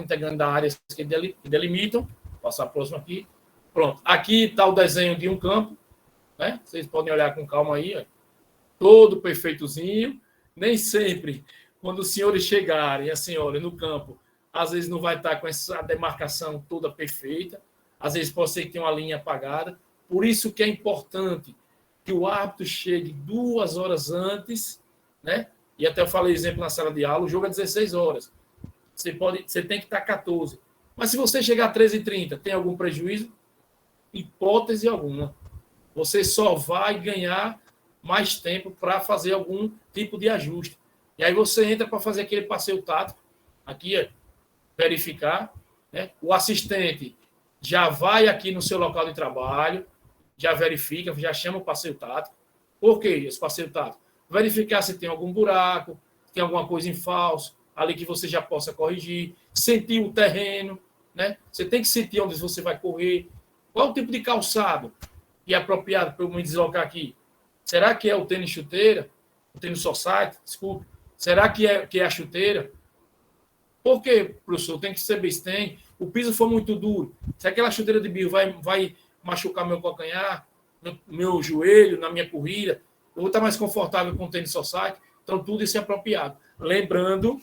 integrante da área que delimitam. Vou passar a próxima aqui. Pronto. Aqui está o desenho de um campo, né? Vocês podem olhar com calma aí, ó. Todo perfeitozinho. Nem sempre, quando os senhores chegarem, a senhora no campo, às vezes não vai estar com essa demarcação toda perfeita. Às vezes pode ser que tenha uma linha apagada. Por isso que é importante que o árbitro chegue 2 horas antes, né? E até eu falei exemplo na sala de aula, o jogo é 16 horas. Você tem que estar 14. Mas se você chegar a 13h30, tem algum prejuízo? Hipótese alguma. Você só vai ganhar mais tempo para fazer algum tipo de ajuste. E aí você entra para fazer aquele passeio tático, aqui verificar, né? O assistente já vai aqui no seu local de trabalho, já verifica, já chama o passeio tático. Por que esse passeio tático? Verificar se tem algum buraco, se tem alguma coisa em falso, ali que você já possa corrigir, sentir o terreno, né? Você tem que sentir onde você vai correr, qual o tipo de calçado que é apropriado para eu me deslocar aqui. Será que é o tênis chuteira? O tênis society? Desculpe. Será que é a chuteira? Por quê, professor? Tem que saber se tem. O piso for muito duro. Se aquela chuteira de birro vai machucar meu calcanhar, meu joelho, na minha corrida, eu vou estar mais confortável com o tênis society. Então, tudo isso é apropriado. Lembrando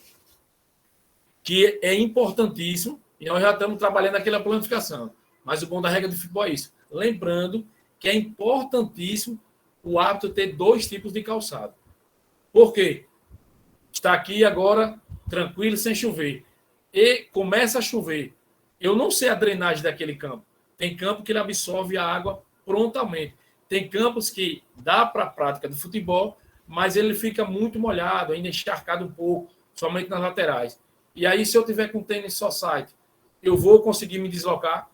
que é importantíssimo, e nós já estamos trabalhando aquela planificação, mas o bom da regra do futebol é isso. Lembrando que é importantíssimo o árbitro ter 2 tipos de calçado. Por quê? Está aqui agora tranquilo, sem chover. E começa a chover. Eu não sei a drenagem daquele campo. Tem campo que ele absorve a água prontamente. Tem campos que dá para a prática do futebol, mas ele fica muito molhado, ainda encharcado um pouco, somente nas laterais. E aí, se eu tiver com tênis society, eu vou conseguir me deslocar,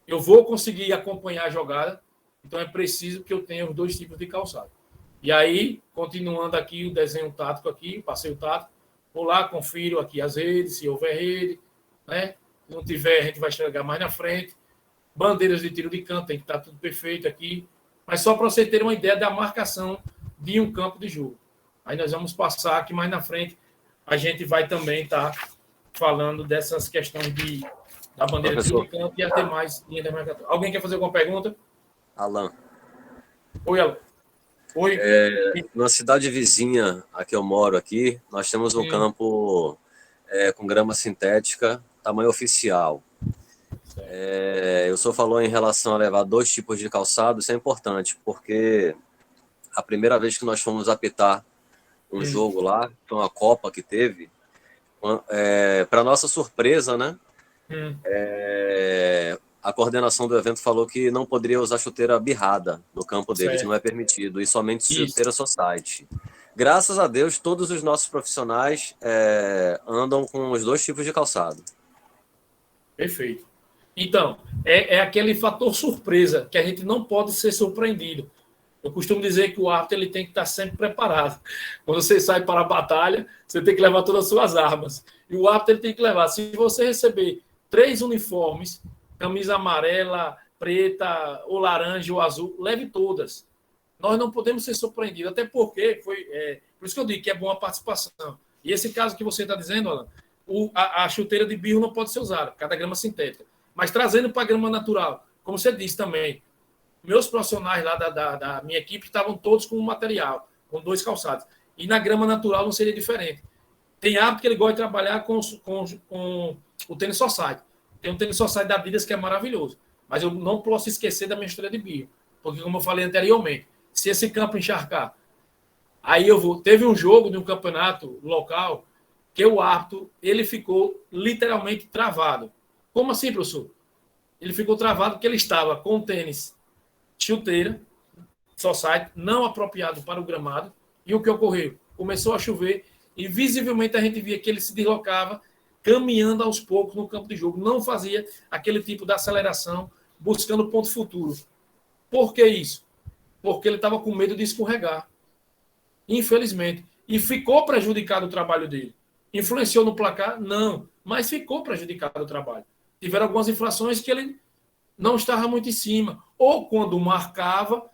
eu vou conseguir acompanhar a jogada, então é preciso que eu tenha os 2 tipos de calçado. E aí, continuando aqui o desenho tático aqui, o passeio tático, vou lá, confiro aqui as redes, se houver rede, né? Se não tiver, a gente vai chegar mais na frente. Bandeiras de tiro de canto, tem que estar tudo perfeito aqui. Mas só para você ter uma ideia da marcação de um campo de jogo. Aí nós vamos passar aqui mais na frente. A gente vai também estar falando dessas questões da bandeira de tiro de canto e até mais linha de marcação. Alguém quer fazer alguma pergunta? Alan. Oi, Alan. Oi. Na cidade vizinha a que eu moro aqui, nós temos um campo com grama sintética, tamanho oficial. O senhor falou em relação a levar 2 tipos de calçado, isso é importante, porque a primeira vez que nós fomos apitar um jogo lá, foi uma Copa que teve, para nossa surpresa, né? A coordenação do evento falou que não poderia usar chuteira birrada no campo deles, não é permitido, e somente chuteira society. Graças a Deus, todos os nossos profissionais andam com os 2 tipos de calçado. Perfeito. Então, é aquele fator surpresa, que a gente não pode ser surpreendido. Eu costumo dizer que o árbitro ele tem que estar sempre preparado. Quando você sai para a batalha, você tem que levar todas as suas armas. E o árbitro ele tem que levar. Se você receber 3 uniformes, camisa amarela, preta, ou laranja, ou azul, leve todas. Nós não podemos ser surpreendidos, até porque por isso que eu digo que é boa a participação. E esse caso que você está dizendo, Alan, a chuteira de birro não pode ser usada, cada grama sintética. Mas trazendo para a grama natural, como você disse também, meus profissionais lá da minha equipe estavam todos com um material, com 2 calçados. E na grama natural não seria diferente. Tem árbitro que ele gosta de trabalhar com o tênis society. Tem um tênis society da Adidas que é maravilhoso. Mas eu não posso esquecer da minha chuteira de birro. Porque, como eu falei anteriormente, se esse campo encharcar, aí eu vou... Teve um jogo de um campeonato local que o árbitro, ele ficou literalmente travado. Como assim, professor? Ele ficou travado porque ele estava com o tênis chuteira, society, não apropriado para o gramado. E o que ocorreu? Começou a chover e visivelmente a gente via que ele se deslocava caminhando aos poucos no campo de jogo. Não fazia aquele tipo de aceleração buscando o ponto futuro. Por que isso? Porque ele estava com medo de escorregar. Infelizmente. E ficou prejudicado o trabalho dele. Influenciou no placar? Não. Mas ficou prejudicado o trabalho. Tiveram algumas infrações que ele não estava muito em cima. Ou quando marcava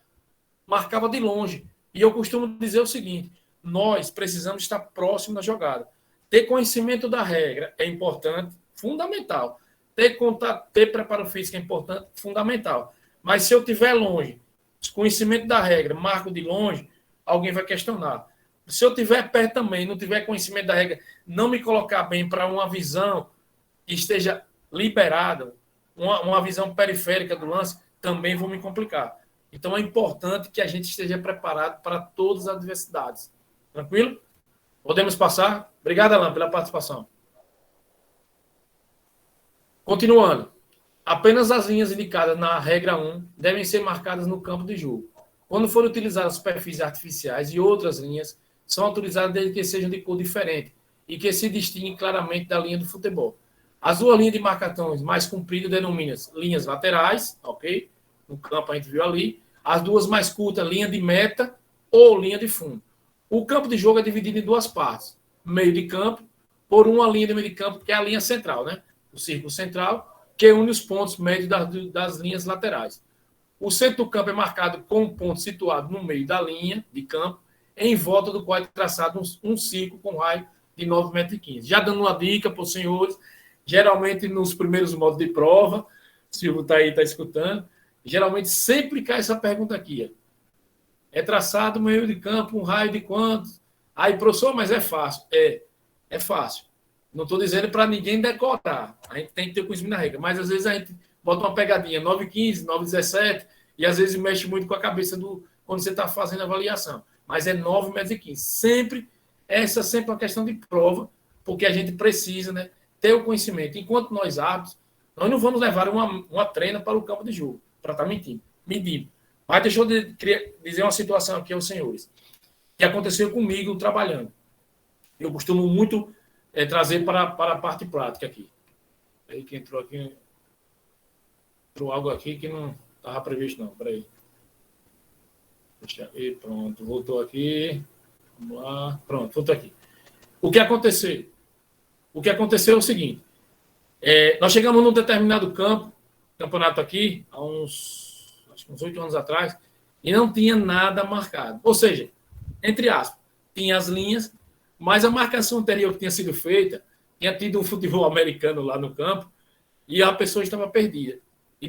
de longe. E eu costumo dizer o seguinte, nós precisamos estar próximo da jogada. ter conhecimento da regra é importante, fundamental. Ter contato, ter preparo físico é importante, fundamental. Mas se eu estiver longe, conhecimento da regra, marco de longe, alguém vai questionar. Se eu estiver perto também, não tiver conhecimento da regra, não me colocar bem para uma visão que esteja liberada, uma visão periférica do lance, também vou me complicar. Então é importante que a gente esteja preparado para todas as adversidades. Tranquilo? Podemos passar? Obrigado, Alan, pela participação. Continuando. Apenas as linhas indicadas na regra 1 devem ser marcadas no campo de jogo. Quando forem utilizadas superfícies artificiais e outras linhas, são autorizadas desde que sejam de cor diferente e que se distinguem claramente da linha do futebol. As duas linhas de marcações mais compridas denominam-se linhas laterais, ok? No campo a gente viu ali. As duas mais curtas, linha de meta ou linha de fundo. O campo de jogo é dividido em duas partes. Meio de campo, por uma linha de meio de campo, que é a linha central, né? O círculo central, que une os pontos médios das linhas laterais. O centro do campo é marcado com um ponto situado no meio da linha de campo, em volta do qual é traçado um círculo com raio de 9,15 m. Já dando uma dica para os senhores, geralmente nos primeiros modos de prova, o Silvio está aí, está escutando, geralmente sempre cai essa pergunta aqui. É traçado no meio de campo um raio de quantos? Aí, professor, mas é fácil. É fácil. Não estou dizendo para ninguém decorar. A gente tem que ter conhecimento na regra. Mas, às vezes, a gente bota uma pegadinha 9,15, 9,17, e, às vezes, mexe muito com a cabeça quando você está fazendo a avaliação. Mas é 9,15 m. Sempre, essa é sempre uma questão de prova, porque a gente precisa, né, ter o conhecimento. Enquanto nós árbitros, nós não vamos levar uma treina para o campo de jogo, para estar medindo. Mas deixa eu dizer uma situação aqui aos senhores, que aconteceu comigo trabalhando. Eu costumo muito trazer para a parte prática aqui. Aí que entrou algo aqui que não estava previsto, não. Peraí. Deixa aí, pronto. Voltou aqui. Vamos lá. Pronto, voltou aqui. O que aconteceu? O que aconteceu é o seguinte. Nós chegamos num determinado campeonato aqui, há uns 8 anos atrás, e não tinha nada marcado. Ou seja, entre aspas, tinha as linhas, mas a marcação anterior que tinha sido feita, tinha tido um futebol americano lá no campo, e a pessoa estava perdida. E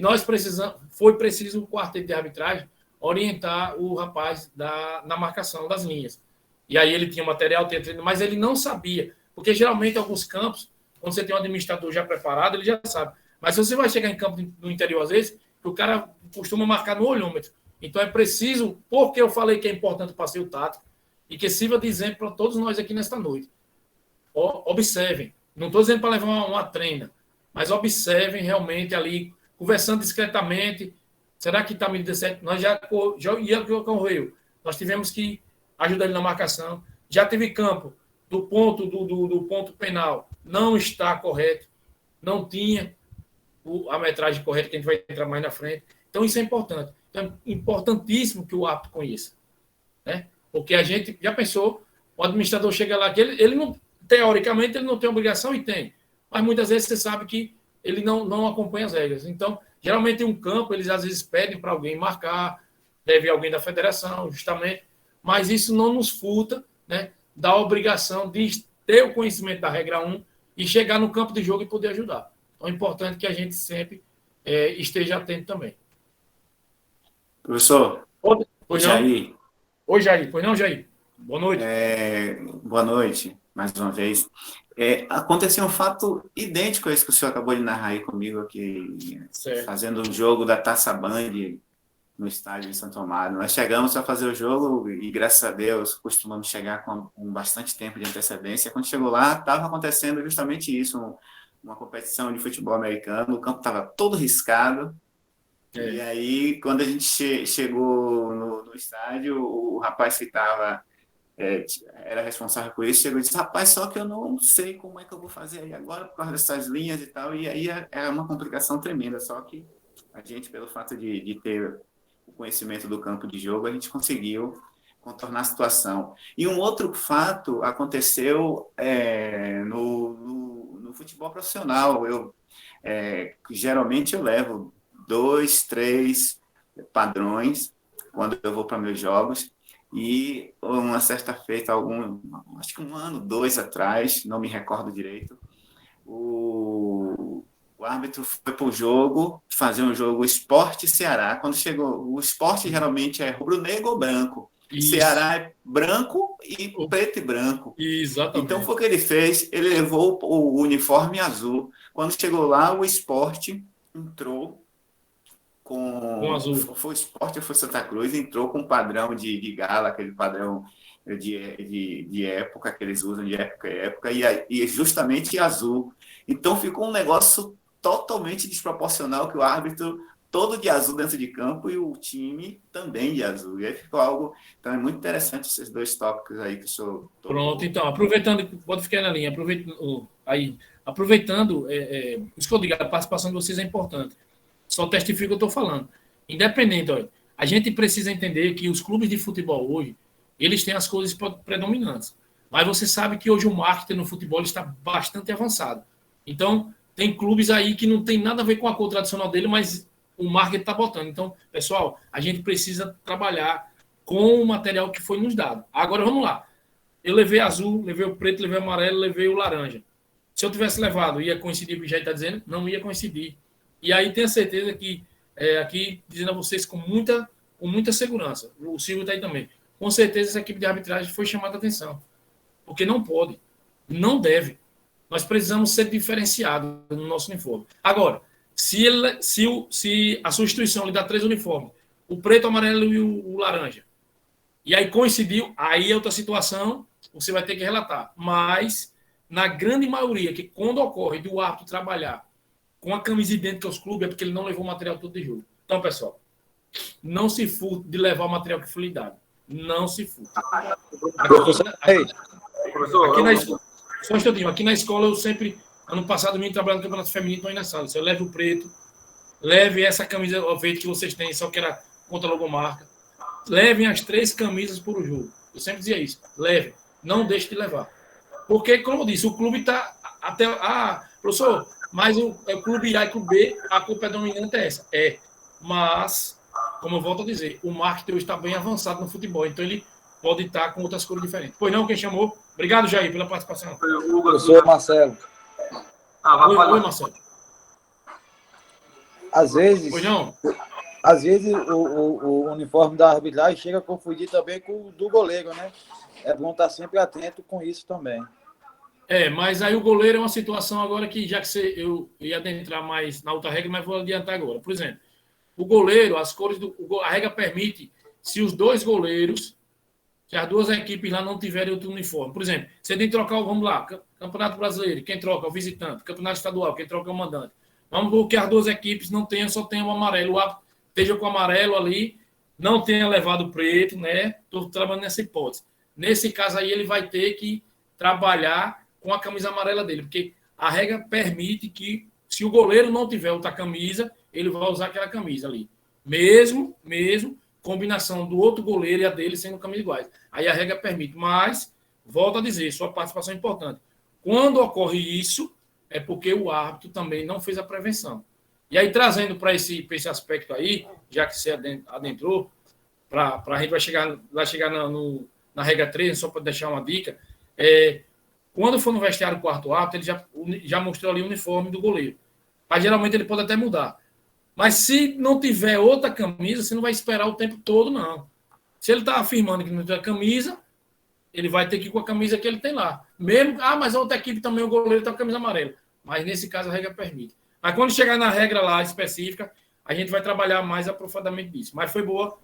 foi preciso o quarteto de arbitragem orientar o rapaz na marcação das linhas. E aí ele tinha material, tinha treino, mas ele não sabia, porque geralmente em alguns campos, quando você tem um administrador já preparado, ele já sabe. Mas se você vai chegar em campo do interior, às vezes, o cara costuma marcar no olhômetro. Então é preciso, porque eu falei que é importante o passeio tático, e que sirva de exemplo para todos nós aqui nesta noite. Observem. Não estou dizendo para levar uma treina, mas observem realmente ali, conversando discretamente. Será que está a medida certa? Nós já ocorreu. Nós tivemos que ajudar ele na marcação. Já teve campo do ponto penal. Não está correto. Não tinha a metragem correta, que a gente vai entrar mais na frente. Então, isso é importante. Então, é importantíssimo que o árbitro conheça. Né? Porque a gente já pensou, o administrador chega lá, que ele não, teoricamente, ele não tem obrigação e tem. Mas muitas vezes você sabe que ele não acompanha as regras. Então, geralmente em um campo, eles às vezes pedem para alguém marcar, deve alguém da federação, justamente, mas isso não nos furta, né, da obrigação de ter o conhecimento da regra 1 e chegar no campo de jogo e poder ajudar. Então, é importante que a gente sempre esteja atento também. Professor, Jair. Oi, Jair. Pois não, Jair? Boa noite. Boa noite, mais uma vez. Aconteceu um fato idêntico a esse que o senhor acabou de narrar aí comigo, aqui, fazendo um jogo da Taça Band no estádio de Santo Amaro. Nós chegamos a fazer o jogo e, graças a Deus, costumamos chegar com bastante tempo de antecedência. Quando chegou lá, estava acontecendo justamente isso, uma competição de futebol americano, o campo estava todo riscado. E aí, quando a gente chegou no estádio, o rapaz que estava era responsável por isso, chegou e disse: rapaz, só que eu não sei como é que eu vou fazer aí agora por causa dessas linhas e tal. E aí é uma complicação tremenda, só que a gente, pelo fato de ter o conhecimento do campo de jogo, a gente conseguiu contornar a situação. E um outro fato aconteceu no futebol profissional. Geralmente eu levo 2, 3 padrões quando eu vou para meus jogos, E uma certa feita, acho que 1 ano, 2 atrás, não me recordo direito, o árbitro foi para o jogo, fazer um jogo Sport Ceará. Quando chegou, o esporte geralmente é rubro-negro ou branco. Isso. Ceará é branco e preto e branco. Exatamente. Então, foi o que ele fez, ele levou o uniforme azul. Quando chegou lá, o esporte entrou com azul. Foi o Sport ou foi Santa Cruz, entrou com um padrão de gala, aquele padrão de época que eles usam, de época em época, e justamente azul. Então ficou um negócio totalmente desproporcional, que o árbitro todo de azul dentro de campo e o time também de azul. E aí ficou algo... Então é muito interessante esses 2 tópicos aí que o senhor... Pronto, então, aproveitando, pode ficar na linha, aproveitando, isso que eu digo, a participação de vocês é importante. Só testifico o que eu estou falando. Independente, olha, a gente precisa entender que os clubes de futebol hoje, eles têm as coisas predominantes. Mas você sabe que hoje o marketing no futebol está bastante avançado. Então, tem clubes aí que não tem nada a ver com a cor tradicional dele, mas o marketing está botando. Então, pessoal, a gente precisa trabalhar com o material que foi nos dado. Agora, vamos lá. Eu levei azul, levei o preto, levei o amarelo, levei o laranja. Se eu tivesse levado, ia coincidir com o que já está dizendo? Não ia coincidir. E aí tenho certeza que, aqui, dizendo a vocês com muita segurança, o Silvio está aí também, com certeza essa equipe de arbitragem foi chamada a atenção. Porque não pode, não deve. Nós precisamos ser diferenciados no nosso uniforme. Agora, se a sua instituição lhe dá 3 uniformes, o preto, o amarelo e o laranja, e aí coincidiu, aí é outra situação, você vai ter que relatar. Mas, na grande maioria, que quando ocorre do árbitro trabalhar com a camisa idêntica aos clubes, é porque ele não levou o material todo de jogo. Então, pessoal, não se furte de levar o material que foi lhe dado. Não se furte. Só um instantinho. Aqui na escola, eu sempre, ano passado, eu trabalhando no campeonato feminino, estou aí na sala. Você leva o preto, leve essa camisa verde que vocês têm, só que era contra a logomarca. Levem as 3 camisas por jogo. Eu sempre dizia isso. Levem. Não deixe de levar. Porque, como eu disse, o clube está até... professor, mas o clube A e o clube B, a cor predominante é essa. Mas, como eu volto a dizer, o marketing hoje está bem avançado no futebol. Então, ele pode estar com outras cores diferentes. Pois não, quem chamou? Obrigado, Jair, pela participação. Eu sou o Marcelo. Oi, Marcelo. Às vezes... Pois não? Às vezes o uniforme da arbitragem chega a confundir também com o do goleiro, né? É bom estar sempre atento com isso também. Mas aí o goleiro é uma situação agora que, já que eu ia adentrar mais na outra regra, mas vou adiantar agora. Por exemplo, o goleiro, as cores a regra permite, se os 2 goleiros, se as 2 equipes lá não tiverem outro uniforme. Por exemplo, você tem que trocar vamos lá, Campeonato Brasileiro, quem troca é o visitante, Campeonato Estadual, quem troca é o mandante. Vamos ver que as 2 equipes não tenham, só tenham o amarelo. O árbitro esteja com o amarelo ali, não tenha levado o preto, né? Estou trabalhando nessa hipótese. Nesse caso aí, ele vai ter que trabalhar com a camisa amarela dele, porque a regra permite que, se o goleiro não tiver outra camisa, ele vai usar aquela camisa ali. Mesmo combinação do outro goleiro e a dele sendo camisa iguais. Aí a regra permite, mas, volto a dizer, sua participação é importante. Quando ocorre isso, é porque o árbitro também não fez a prevenção. E aí, trazendo para esse aspecto aí, já que você adentrou, a gente vai chegar na regra 3, só para deixar uma dica, quando for no vestiário do quarto árbitro, ele já mostrou ali o uniforme do goleiro. Mas geralmente ele pode até mudar. Mas se não tiver outra camisa, você não vai esperar o tempo todo, não. Se ele está afirmando que não tem a camisa, ele vai ter que ir com a camisa que ele tem lá. Mesmo, mas a outra equipe também, o goleiro está com a camisa amarela. Mas nesse caso a regra permite. Mas quando chegar na regra lá específica, a gente vai trabalhar mais aprofundadamente disso. Mas foi boa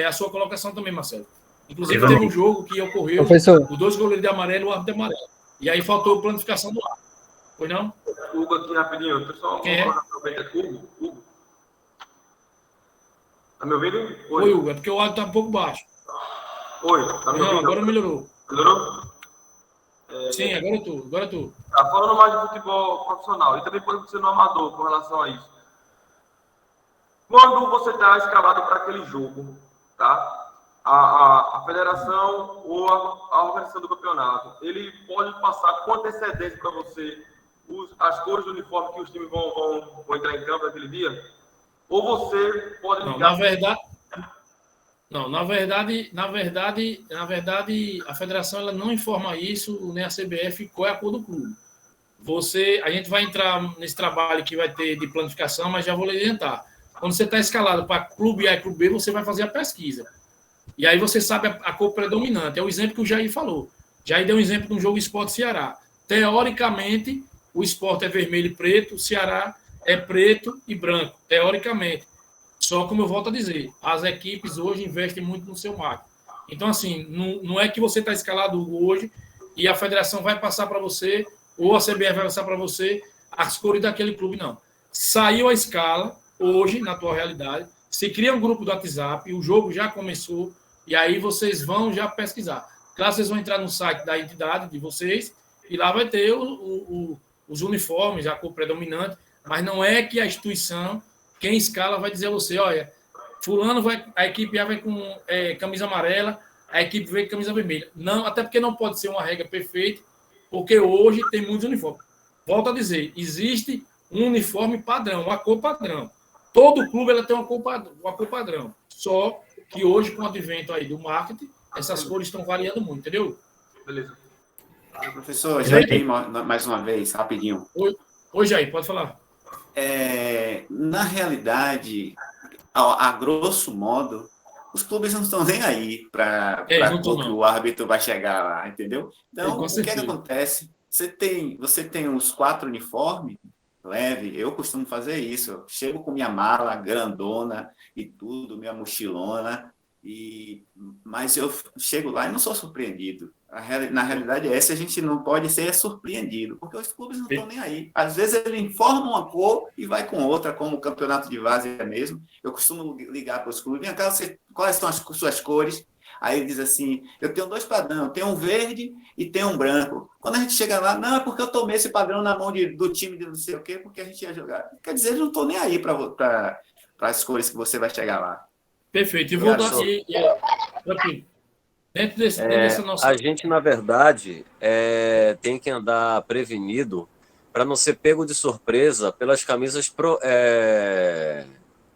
a sua colocação também, Marcelo. Inclusive, teve um jogo que ocorreu, os 2 goleiros de amarelo e o árbitro de amarelo. E aí faltou a planificação do árbitro. Foi não? Hugo aqui rapidinho. Pessoal, quem é? Hugo. Tá me ouvindo? Oi, Hugo. É porque o áudio tá um pouco baixo. Oi, tá me ouvindo? Não, agora melhorou. Melhorou? Sim, agora tu. Tá falando mais de futebol profissional. E também pode ser no amador com relação a isso. Quando você está escalado para aquele jogo, tá? A federação ou a organização do campeonato, ele pode passar com antecedência para você as cores do uniforme que os times vão entrar em campo naquele dia? Ou você pode ligar... Não, na verdade... Não, na verdade, a federação ela não informa isso, nem a CBF, qual é a cor do clube. A gente vai entrar nesse trabalho que vai ter de planificação, mas já vou lhe adiantar. Quando você está escalado para clube A e clube B, você vai fazer a pesquisa. E aí você sabe a cor predominante. É o exemplo que o Jair falou. Jair deu um exemplo de um jogo Sport Ceará. Teoricamente, o Sport é vermelho e preto, o Ceará é preto e branco, teoricamente. Só como eu volto a dizer, as equipes hoje investem muito no seu marketing. Então, assim, não é que você está escalado hoje e a federação vai passar para você, ou a CBF vai passar para você as cores daquele clube, não. Saiu a escala, hoje, na tua realidade, se cria um grupo do WhatsApp, o jogo já começou, e aí vocês vão já pesquisar. Claro, vocês vão entrar no site da entidade de vocês, e lá vai ter os uniformes, a cor predominante, mas não é que a instituição, quem escala, vai dizer a você, olha, fulano a equipe A vai com camisa amarela, a equipe B com camisa vermelha. Não, até porque não pode ser uma regra perfeita, porque hoje tem muitos uniformes. Volto a dizer, existe um uniforme padrão, uma cor padrão. Todo clube ela tem uma cor padrão. Só que hoje, com o advento aí do marketing, essas cores estão variando muito, entendeu? Beleza. Professor, já tem mais uma vez, rapidinho. Oi, Jair, pode falar. Na realidade, a grosso modo, os clubes não estão nem aí para que o árbitro vai chegar lá, entendeu? Então, o que acontece? Você tem os 4 uniformes, leve, eu costumo fazer isso, eu chego com minha mala grandona e tudo, minha mochilona, mas eu chego lá e não sou surpreendido. Na realidade, a gente não pode ser surpreendido, porque os clubes não estão nem aí. Às vezes ele informa uma cor e vai com outra, como o campeonato de várzea mesmo. Eu costumo ligar para os clubes, vem cá, quais são as suas cores? Aí ele diz assim, eu tenho 2 padrões, eu tenho um verde e tenho um branco. Quando a gente chega lá, não, é porque eu tomei esse padrão na mão do time de não sei o quê, porque a gente ia jogar. Quer dizer, eles não estão nem aí para as cores que você vai chegar lá. Perfeito. E vou dar aqui. Dentro dessa nossa... A gente, na verdade, tem que andar prevenido para não ser pego de surpresa pelas camisas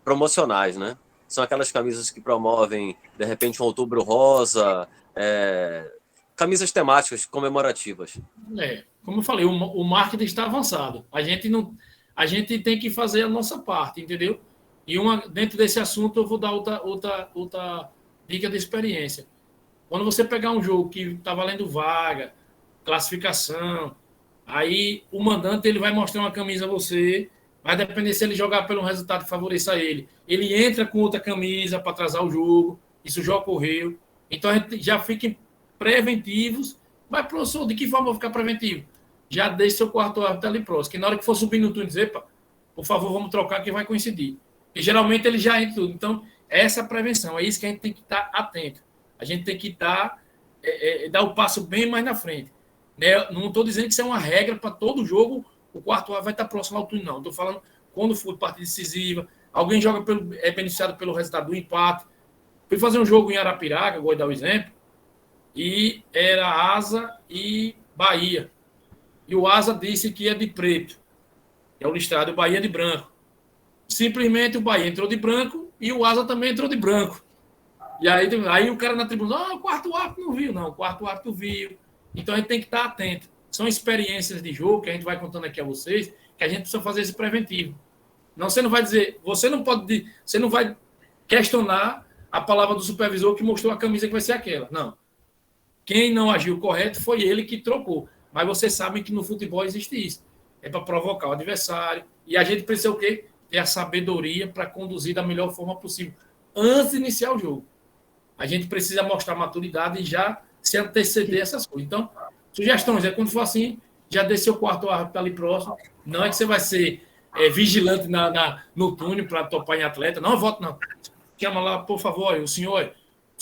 promocionais, né? São aquelas camisas que promovem, de repente, um outubro rosa, camisas temáticas comemorativas. Como eu falei, o marketing está avançado. A gente tem que fazer a nossa parte, entendeu? E dentro desse assunto eu vou dar outra dica de experiência. Quando você pegar um jogo que está valendo vaga, classificação, aí o mandante ele vai mostrar uma camisa a você, vai depender se ele jogar pelo resultado que favoreça ele. Ele entra com outra camisa para atrasar o jogo, isso já ocorreu. Então a gente já fica preventivos. Mas, professor, de que forma eu vou ficar preventivo? Já deixe seu quarto árbitro ali próximo, que na hora que for subir no túnel dizer, por favor, vamos trocar que vai coincidir. E geralmente ele já entra tudo. Então, essa é a prevenção, é isso que a gente tem que estar atento. A gente tem que dar o passo bem mais na frente. Né? Não estou dizendo que isso é uma regra para todo jogo, o quarto árbitro vai estar próximo ao túnel, não. Estou falando quando for partida decisiva, alguém joga beneficiado pelo resultado do empate. Fui fazer um jogo em Arapiraca, vou dar o exemplo, e era Asa e Bahia. E o Asa disse que ia de preto. É o listrado, o Bahia de branco. Simplesmente o Bahia entrou de branco e o Asa também entrou de branco. E aí o cara na tribuna, o quarto árbitro não viu. Não, o quarto árbitro viu. Então a gente tem que estar atento. São experiências de jogo que a gente vai contando aqui a vocês, que a gente precisa fazer esse preventivo. Não, você não vai dizer, você não vai questionar a palavra do supervisor que mostrou a camisa que vai ser aquela. Não. Quem não agiu correto foi ele que trocou. Mas vocês sabem que no futebol existe isso. É para provocar o adversário. E a gente precisa o quê? Ter a sabedoria para conduzir da melhor forma possível antes de iniciar o jogo. A gente precisa mostrar maturidade e já se anteceder essas coisas. Então, sugestões, quando for assim, já desceu o quarto árbitro ali próximo. Não é que você vai ser vigilante no túnel para topar em atleta. Não, eu voto não. Chama lá, por favor, o senhor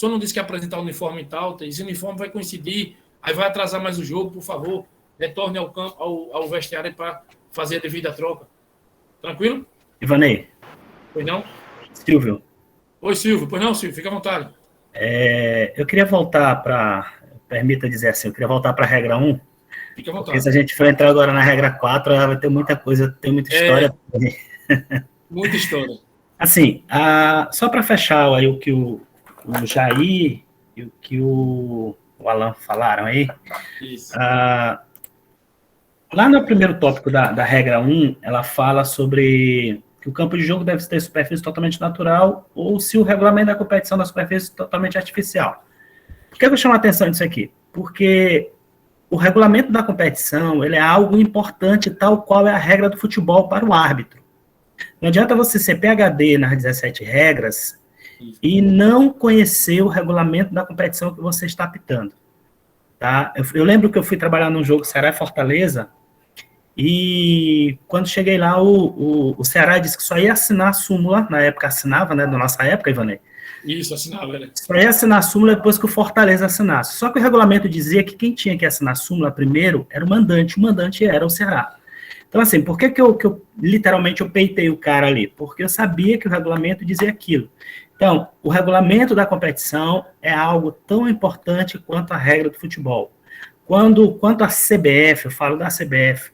não disse que ia apresentar o uniforme e tal, esse uniforme vai coincidir, aí vai atrasar mais o jogo, por favor, retorne ao campo, ao vestiário para fazer a devida troca. Tranquilo? Ivanei. Pois não? Silvio. Oi, Silvio. Pois não, Silvio? Fica à vontade. Eu queria voltar permita dizer assim, eu queria voltar para a regra 1. Fica à vontade. Porque se a gente for entrar agora na regra 4, ela vai ter muita coisa, tem muita história. Muita história. Assim, só para fechar aí o que o o Jair e o que o Alan falaram aí, lá no primeiro tópico da regra 1, ela fala sobre que o campo de jogo deve ter superfície totalmente natural ou se o regulamento da competição da superfície é totalmente artificial. Por que eu vou chamar a atenção disso aqui? Porque o regulamento da competição ele é algo importante, tal qual é a regra do futebol para o árbitro. Não adianta você ser PhD nas 17 regras e não conhecer o regulamento da competição que você está apitando. Tá? Eu lembro que eu fui trabalhar num jogo Ceará e Fortaleza, e quando cheguei lá, o Ceará disse que só ia assinar a súmula, na época assinava, né, da nossa época, Ivanei? Isso, assinava, né? Só ia assinar a súmula depois que o Fortaleza assinasse. Só que o regulamento dizia que quem tinha que assinar a súmula primeiro era o mandante era o Ceará. Então, assim, por que eu literalmente eu peitei o cara ali? Porque eu sabia que o regulamento dizia aquilo. Então, o regulamento da competição é algo tão importante quanto a regra do futebol. Quanto a CBF, eu falo da CBF,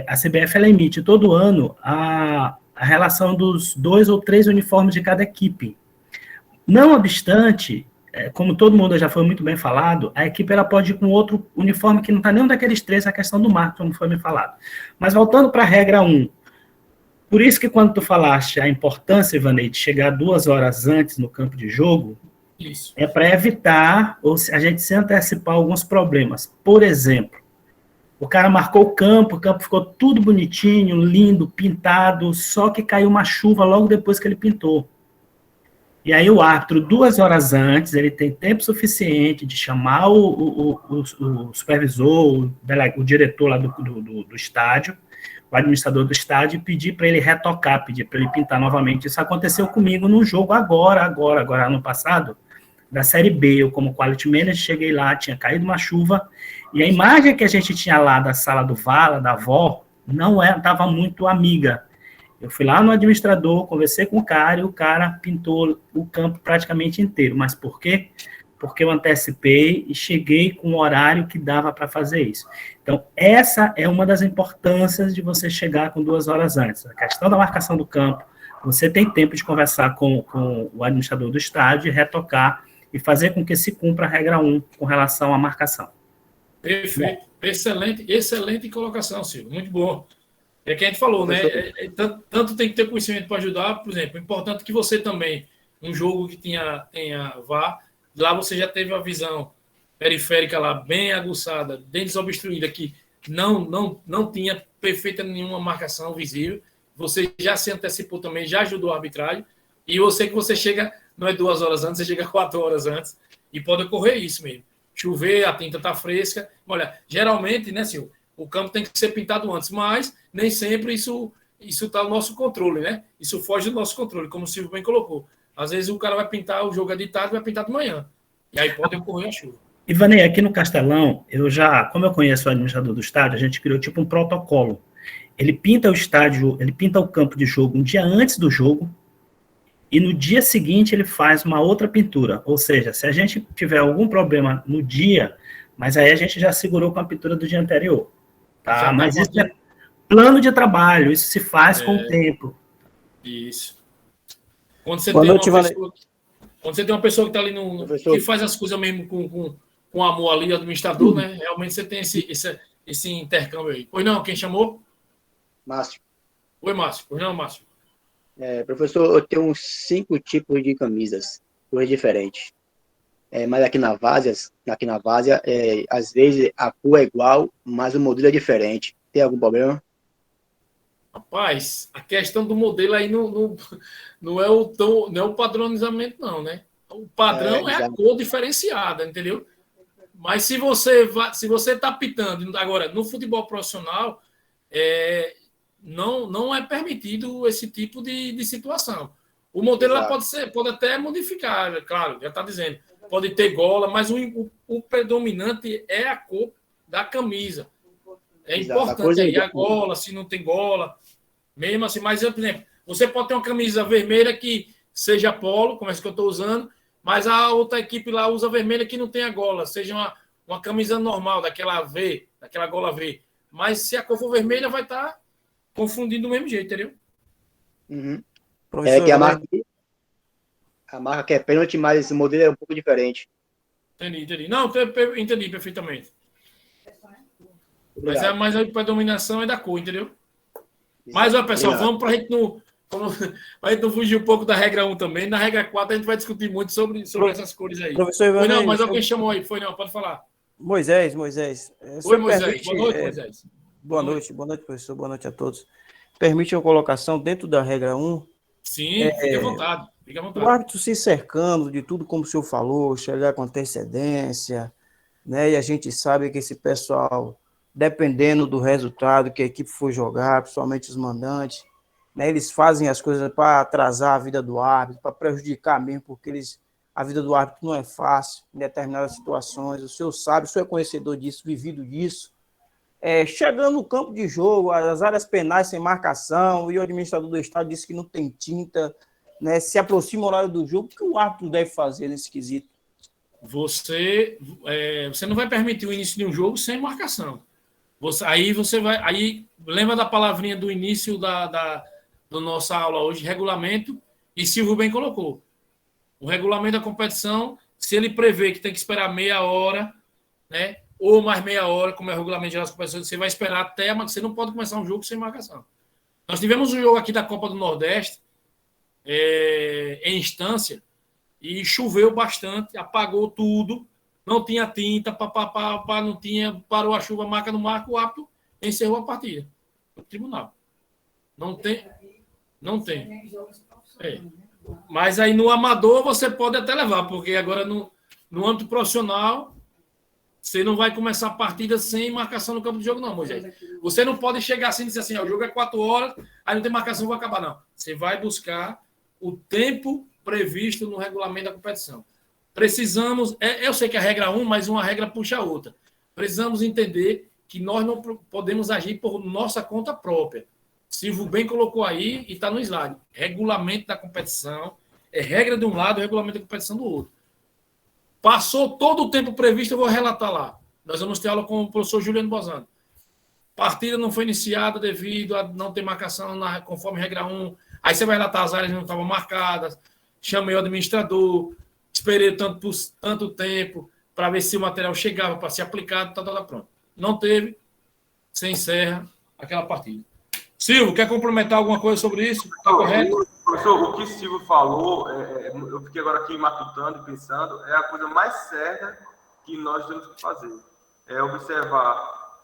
a CBF ela emite todo ano a relação dos 2 ou 3 uniformes de cada equipe. Não obstante, como todo mundo já foi muito bem falado, a equipe ela pode ir com outro uniforme que não está nenhum daqueles 3, a questão do marketing, como foi me falado. Mas voltando para a regra 1, por isso que quando tu falaste a importância, Ivanei, de chegar 2 horas antes no campo de jogo, isso é para evitar ou a gente se antecipar alguns problemas. Por exemplo, o cara marcou o campo ficou tudo bonitinho, lindo, pintado, só que caiu uma chuva logo depois que ele pintou. E aí o árbitro, 2 horas antes, ele tem tempo suficiente de chamar o supervisor, o diretor lá do estádio, o administrador do estádio, e pedir para ele retocar, pedir para ele pintar novamente. Isso aconteceu comigo num jogo agora, ano passado, da Série B. Eu, como quality manager, cheguei lá, tinha caído uma chuva, e a imagem que a gente tinha lá da sala do Vala, da avó, não estava muito amiga. Eu fui lá no administrador, conversei com o cara, e o cara pintou o campo praticamente inteiro. Mas por quê? Porque eu antecipei e cheguei com o horário que dava para fazer isso. Então, essa é uma das importâncias de você chegar com 2 horas antes. A questão da marcação do campo, você tem tempo de conversar com o administrador do estádio, retocar e fazer com que se cumpra a regra 1 com relação à marcação. Perfeito. Excelente colocação, Silvio. Muito bom. É que a gente falou, né? Tanto tem que ter conhecimento para ajudar, por exemplo, é importante que você também, um jogo que tenha VAR, lá você já teve a visão periférica lá bem aguçada, bem desobstruída, que não tinha perfeita nenhuma marcação visível, você já se antecipou também, já ajudou a arbitragem, e eu sei que você chega, não é 2 horas antes, você chega 4 horas antes, e pode ocorrer isso mesmo. Chover, a tinta está fresca. Olha, geralmente, né, Silvio, o campo tem que ser pintado antes, mas nem sempre isso está no nosso controle, né? Isso foge do nosso controle, como o Silvio bem colocou. Às vezes o cara vai pintar o jogo de tarde, vai pintar de manhã. E aí pode ocorrer a chuva. Ivanei, aqui no Castelão, como eu conheço o administrador do estádio, a gente criou tipo um protocolo. Ele pinta o estádio, ele pinta o campo de jogo um dia antes do jogo, e no dia seguinte ele faz uma outra pintura. Ou seja, se a gente tiver algum problema no dia, mas aí a gente já segurou com a pintura do dia anterior. Tá? Mas isso é plano de trabalho, isso se faz com o tempo. Isso. Quando você tem uma pessoa que está ali que faz as coisas mesmo com amor ali, administrador, né? Realmente você tem esse intercâmbio aí. Pois não, quem chamou? Márcio. Oi, Márcio. Pois não, Márcio. Professor, eu tenho uns 5 tipos de camisas, cores diferentes. Mas aqui na Várzea, às vezes a cor é igual, mas o modelo é diferente. Tem algum problema? Rapaz, a questão do modelo aí não é o padronizamento, não, né? O padrão é a cor diferenciada, entendeu? Mas se você está pitando, agora, no futebol profissional, não é permitido esse tipo de situação. O modelo lá pode até modificar, claro, já está dizendo. Pode ter gola, mas o predominante é a cor da camisa. É importante aí a gola, se não tem gola. Mesmo assim, mas, por exemplo, você pode ter uma camisa vermelha que seja polo, como essa que eu estou usando, mas a outra equipe lá usa vermelha que não tem a gola, seja uma camisa normal, daquela V, daquela gola V. Mas se a cor for vermelha, vai estar confundindo do mesmo jeito, entendeu? Uhum. A marca que é pênalti, mas esse modelo é um pouco diferente. Entendi. Não, entendi perfeitamente. Obrigado. Mas a predominação é da cor, entendeu? Mas, ó, pessoal, Obrigado. vamos para a gente não fugir um pouco da regra 1 também. Na regra 4 a gente vai discutir muito sobre essas cores aí. Professor Foi Ivanei, não, mas alguém chamou aí. Foi não, pode falar. Moisés. Oi, Moisés. Boa noite, Moisés. Boa noite, professor. Boa noite a todos. Permite uma colocação dentro da regra 1? Sim, fique à vontade. O árbitro se cercando de tudo, como o senhor falou, chegar com antecedência, né? E a gente sabe que esse pessoal, dependendo do resultado que a equipe for jogar, principalmente os mandantes, né, eles fazem as coisas para atrasar a vida do árbitro, para prejudicar mesmo, porque a vida do árbitro não é fácil em determinadas situações. O senhor sabe, o senhor é conhecedor disso, vivido disso. Chegando no campo de jogo, as áreas penais sem marcação, e o administrador do estado disse que não tem tinta, né, se aproxima o horário do jogo, o que o árbitro deve fazer nesse quesito? Você não vai permitir o início de um jogo sem marcação. Aí lembra da palavrinha do início da nossa aula hoje, regulamento, e Silvio bem colocou. O regulamento da competição, se ele prevê que tem que esperar meia hora, né, ou mais meia hora, como é o regulamento geral das competições, você vai esperar até, mas você não pode começar um jogo sem marcação. Nós tivemos um jogo aqui da Copa do Nordeste, em instância, e choveu bastante, apagou tudo, não tinha tinta, não tinha, parou a chuva, marca no marco, o árbitro encerrou a partida no tribunal. Não tem. Mas aí no amador você pode até levar, porque agora no âmbito profissional você não vai começar a partida sem marcação no campo de jogo, não, Moisés. Você não pode chegar assim e dizer assim, o jogo é 4 horas, aí não tem marcação, vou acabar, não. Você vai buscar o tempo previsto no regulamento da competição. Precisamos, eu sei que a regra 1, mas uma regra puxa a outra. Precisamos entender que nós não podemos agir por nossa conta própria. Silvio bem colocou aí e está no slide. Regulamento da competição, regra de um lado e regulamento da competição do outro. Passou todo o tempo previsto, eu vou relatar lá. Nós vamos ter aula com o professor Juliano Bozano. Partida não foi iniciada devido a não ter marcação conforme regra 1. Aí você vai relatar as áreas que não estavam marcadas. Chamei o administrador, esperei tanto tempo para ver se o material chegava para ser aplicado, pronto. Não teve, você encerra aquela partida. Silvio, quer complementar alguma coisa sobre isso? Está correto? Professor, o que o Silvio falou, eu fiquei agora aqui matutando e pensando, é a coisa mais certa que nós temos que fazer. É observar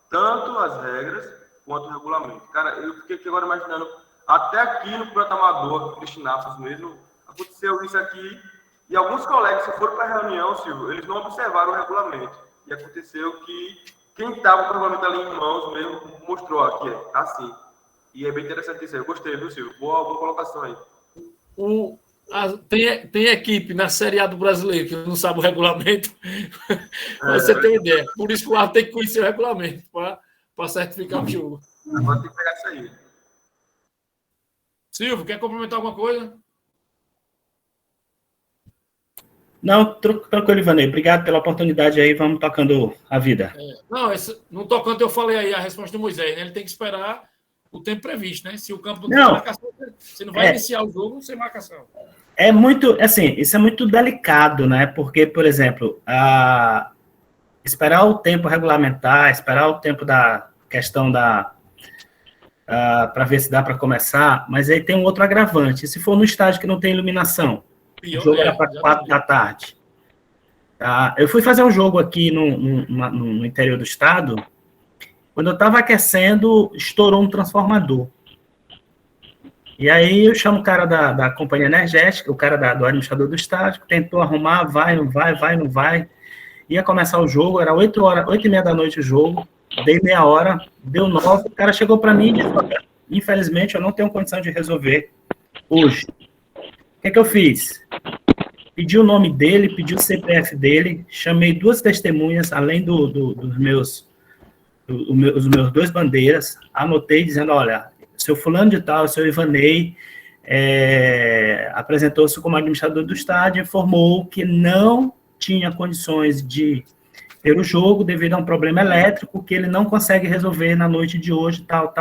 tanto as regras quanto o regulamento. Cara, eu fiquei aqui agora imaginando, até aqui no Planta Amador, Cristinápolis mesmo, aconteceu isso aqui, e alguns colegas que foram para a reunião, Silvio, eles não observaram o regulamento. E aconteceu que quem estava com o regulamento ali em mãos mesmo mostrou aqui, tá assim. E é bem interessante isso aí. Eu gostei, viu, Silvio? Boa colocação aí. Tem equipe na Série A do Brasileiro que não sabe o regulamento. Você tem ideia. Por isso que o árbitro tem que conhecer o regulamento para certificar o jogo. Agora tem que pegar isso aí. Silvio, quer complementar alguma coisa? Não, tranquilo, Ivanei. Obrigado pela oportunidade aí. Vamos tocando a vida. No tocante eu falei aí a resposta do Moisés, né? Ele tem que esperar o tempo previsto, né? Se o campo não tem marcação, você não vai iniciar o jogo sem marcação. É muito, assim, isso é muito delicado, né? Porque, por exemplo, esperar o tempo regulamentar, esperar o tempo da questão para ver se dá para começar, mas aí tem um outro agravante. Se for no estádio que não tem iluminação, o jogo era para 4 da tarde. Eu fui fazer um jogo aqui no interior do estado. Quando eu estava aquecendo, estourou um transformador. E aí eu chamo o cara da companhia energética, o cara do administrador do estádio, tentou arrumar, vai, não vai. Ia começar o jogo, era 8h30 da noite o jogo, dei meia hora, deu 9, o cara chegou para mim e disse, infelizmente eu não tenho condição de resolver hoje. O que eu fiz? Pedi o nome dele, pedi o CPF dele, chamei 2 testemunhas, além dos meus 2 bandeiras, anotei dizendo, olha, seu fulano de tal, seu Ivanei, apresentou-se como administrador do estádio, informou que não tinha condições de ter o jogo devido a um problema elétrico que ele não consegue resolver na noite de hoje, tal.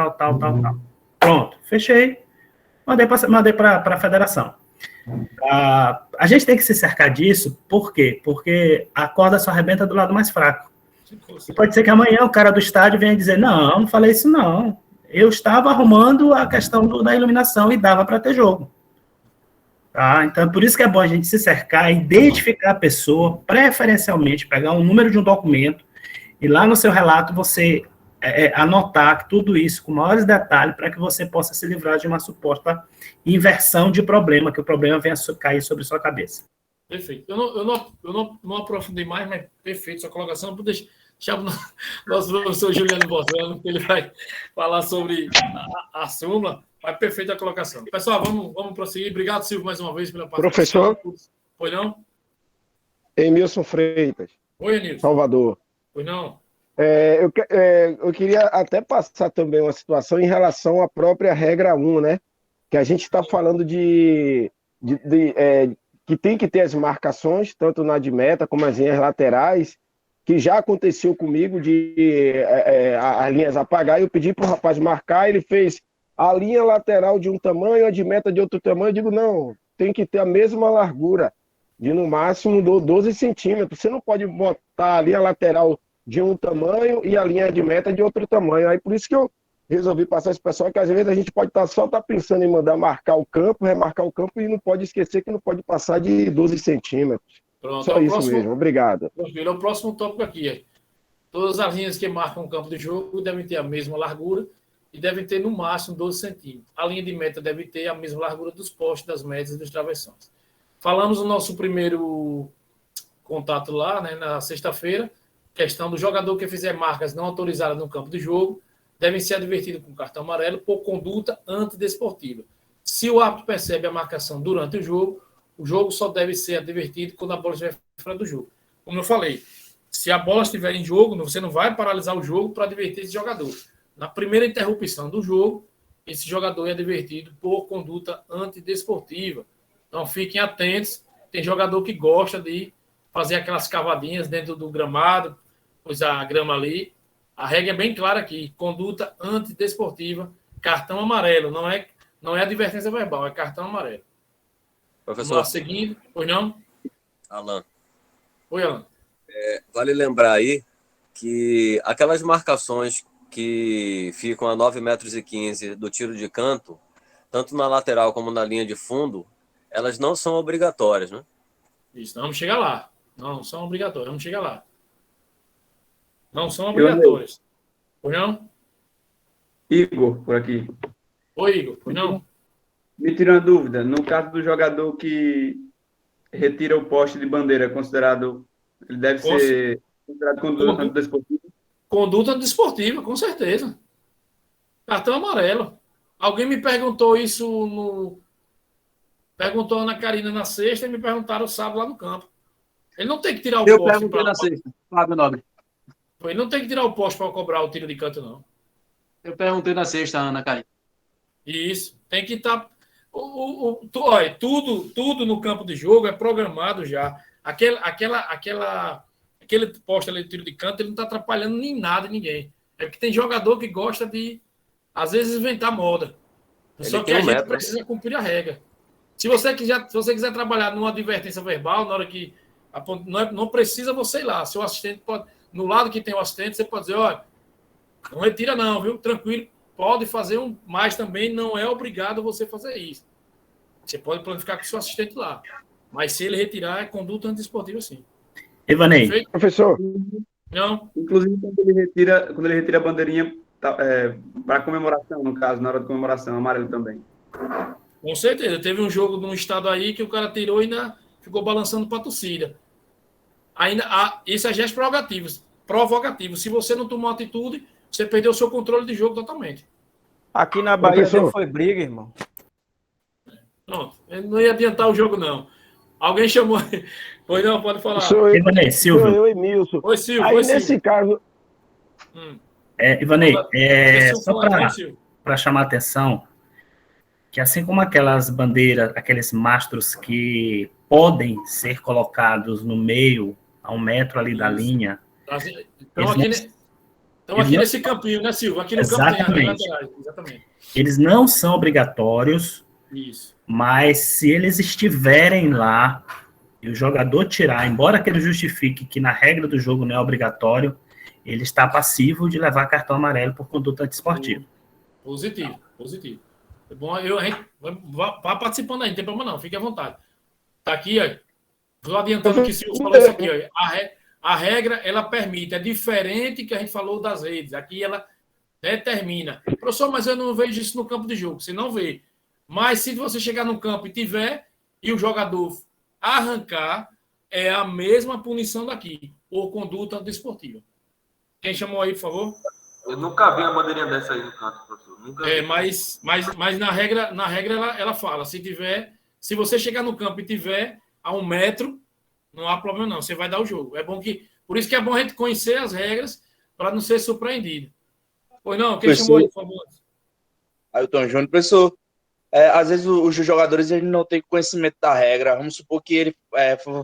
Pronto, fechei, mandei para a federação. A gente tem que se cercar disso, por quê? Porque a corda só arrebenta do lado mais fraco. E pode ser que amanhã o cara do estádio venha dizer, não falei isso não. Eu estava arrumando a questão da iluminação e dava para ter jogo. Tá? Então, por isso que é bom a gente se cercar, identificar a pessoa, preferencialmente, pegar um número de um documento e lá no seu relato você anotar tudo isso com maiores detalhes para que você possa se livrar de uma suposta inversão de problema, que o problema venha cair sobre sua cabeça. Perfeito. Eu não aprofundei mais, mas perfeito sua colocação. Vou deixar o nosso professor Juliano Bozano, que ele vai falar sobre a súmula. Mas perfeita a colocação. Pessoal, vamos prosseguir. Obrigado, Silvio, mais uma vez pela participação. Professor? Pois não? Emilson Freitas. Oi, Emilson. Salvador. Pois não? Eu queria até passar também uma situação em relação à própria regra 1, né? Que a gente está falando que tem que ter as marcações, tanto na de meta como as linhas laterais, que já aconteceu comigo de as linhas apagar, e eu pedi para o rapaz marcar, ele fez a linha lateral de um tamanho, a de meta de outro tamanho. Eu digo, não, tem que ter a mesma largura, de no máximo 12 centímetros. Você não pode botar a linha lateral de um tamanho e a linha de meta de outro tamanho. Aí por isso que eu resolvi passar esse pessoal, que às vezes a gente pode só estar pensando em mandar marcar o campo, remarcar o campo, e não pode esquecer que não pode passar de 12 centímetros. Pronto, só isso mesmo, obrigado. É o próximo tópico aqui. Todas as linhas que marcam o campo de jogo devem ter a mesma largura e devem ter no máximo 12 centímetros. A linha de meta deve ter a mesma largura dos postes, das metas e dos travessões. Falamos no nosso primeiro contato lá, né, na sexta-feira, questão do jogador que fizer marcas não autorizadas no campo de jogo devem ser advertidos com cartão amarelo por conduta antidesportiva. Se o árbitro percebe a marcação durante o jogo só deve ser advertido quando a bola estiver fora do jogo. Como eu falei, se a bola estiver em jogo, você não vai paralisar o jogo para advertir esse jogador. Na primeira interrupção do jogo, esse jogador é advertido por conduta antidesportiva. Então, fiquem atentos. Tem jogador que gosta de fazer aquelas cavadinhas dentro do gramado, pois a grama ali. A regra é bem clara aqui. Conduta antidesportiva, cartão amarelo. Não é advertência verbal, é cartão amarelo. Professor. Vamos lá, seguindo. Pois não? Alan. Oi, Alan. Vale lembrar aí que aquelas marcações que ficam a 9,15 metros do tiro de canto, tanto na lateral como na linha de fundo, elas não são obrigatórias, né? Isso, vamos chegar lá. Não são obrigatórias, vamos chegar lá. Não são obrigatórias. Pois não? Igor, por aqui. Oi, Igor, pois não? Me tira uma dúvida. No caso do jogador que retira o poste de bandeira, ele deve ser considerado conduta antidesportiva? Conduta antidesportiva, com certeza. Cartão amarelo. Alguém me perguntou isso Perguntou a Ana Karina na sexta e me perguntaram o sábado lá no campo. Ele não tem que tirar o poste. Eu perguntei na sexta, Fábio Nobre. Ele não tem que tirar o poste para cobrar o tiro de canto, não. Eu perguntei na sexta, Ana Karina. Isso. Tem que estar... Tudo no campo de jogo é programado já. Aquele poste ali de tiro de canto, ele não está atrapalhando nem nada ninguém. É porque tem jogador que gosta de, às vezes, inventar moda. Só que a gente precisa cumprir a regra. Se você quiser trabalhar numa advertência verbal, na hora que não precisa você ir lá. Seu assistente pode, no lado que tem o assistente, você pode dizer, olha, não retira não, viu? Tranquilo, pode fazer mas também não é obrigado você fazer isso. Você pode planificar com o seu assistente lá. Mas se ele retirar, é conduta antidesportiva, sim. Ivanei. Perfeito? Professor. Não. Inclusive, quando ele retira a bandeirinha para comemoração, no caso, na hora de comemoração, amarelo também. Com certeza. Teve um jogo num estado aí que o cara tirou e ainda ficou balançando para a torcida. Isso é gesto provocativo. Se você não tomou atitude, você perdeu o seu controle de jogo totalmente. Aqui na Bahia foi briga, irmão. Pronto. Ele não ia adiantar o jogo, não. Alguém chamou... Pois não, pode falar. Ivanei, Silvio. Sou eu, Emilson. Oi, Silvio. Aí, nesse caso... Ivanei, só para chamar a atenção, que assim como aquelas bandeiras, aqueles mastros que podem ser colocados no meio, a 1 metro ali da linha... Estão aqui nesse campinho, né, Silvio? Aqui no campo tem as laterais, exatamente. Eles não são obrigatórios, Isso. Mas se eles estiverem lá e o jogador tirar, embora que ele justifique que na regra do jogo não é obrigatório, ele está passivo de levar cartão amarelo por conduta desportiva. Positivo. É bom, vá participando aí, não tem problema não, fique à vontade. Tá aqui, ó. Vou adiantando que o senhor falou isso aqui, ó. A regra, ela permite, é diferente que a gente falou das redes. Aqui ela determina. Professor, mas eu não vejo isso no campo de jogo. Você não vê. Mas se você chegar no campo e tiver, e o jogador arrancar, é a mesma punição daqui, por conduta desportiva. Quem chamou aí, por favor? Eu nunca vi uma bandeirinha dessa aí no canto, professor. Nunca vi. Mas na regra ela fala, se você chegar no campo e tiver a 1 metro, não há problema não, você vai dar o jogo. Por isso que é bom a gente conhecer as regras para não ser surpreendido. Pois não, quem chamou aí, por favor? Ailton Júnior, professor. Às vezes os jogadores eles não têm conhecimento da regra. Vamos supor que ele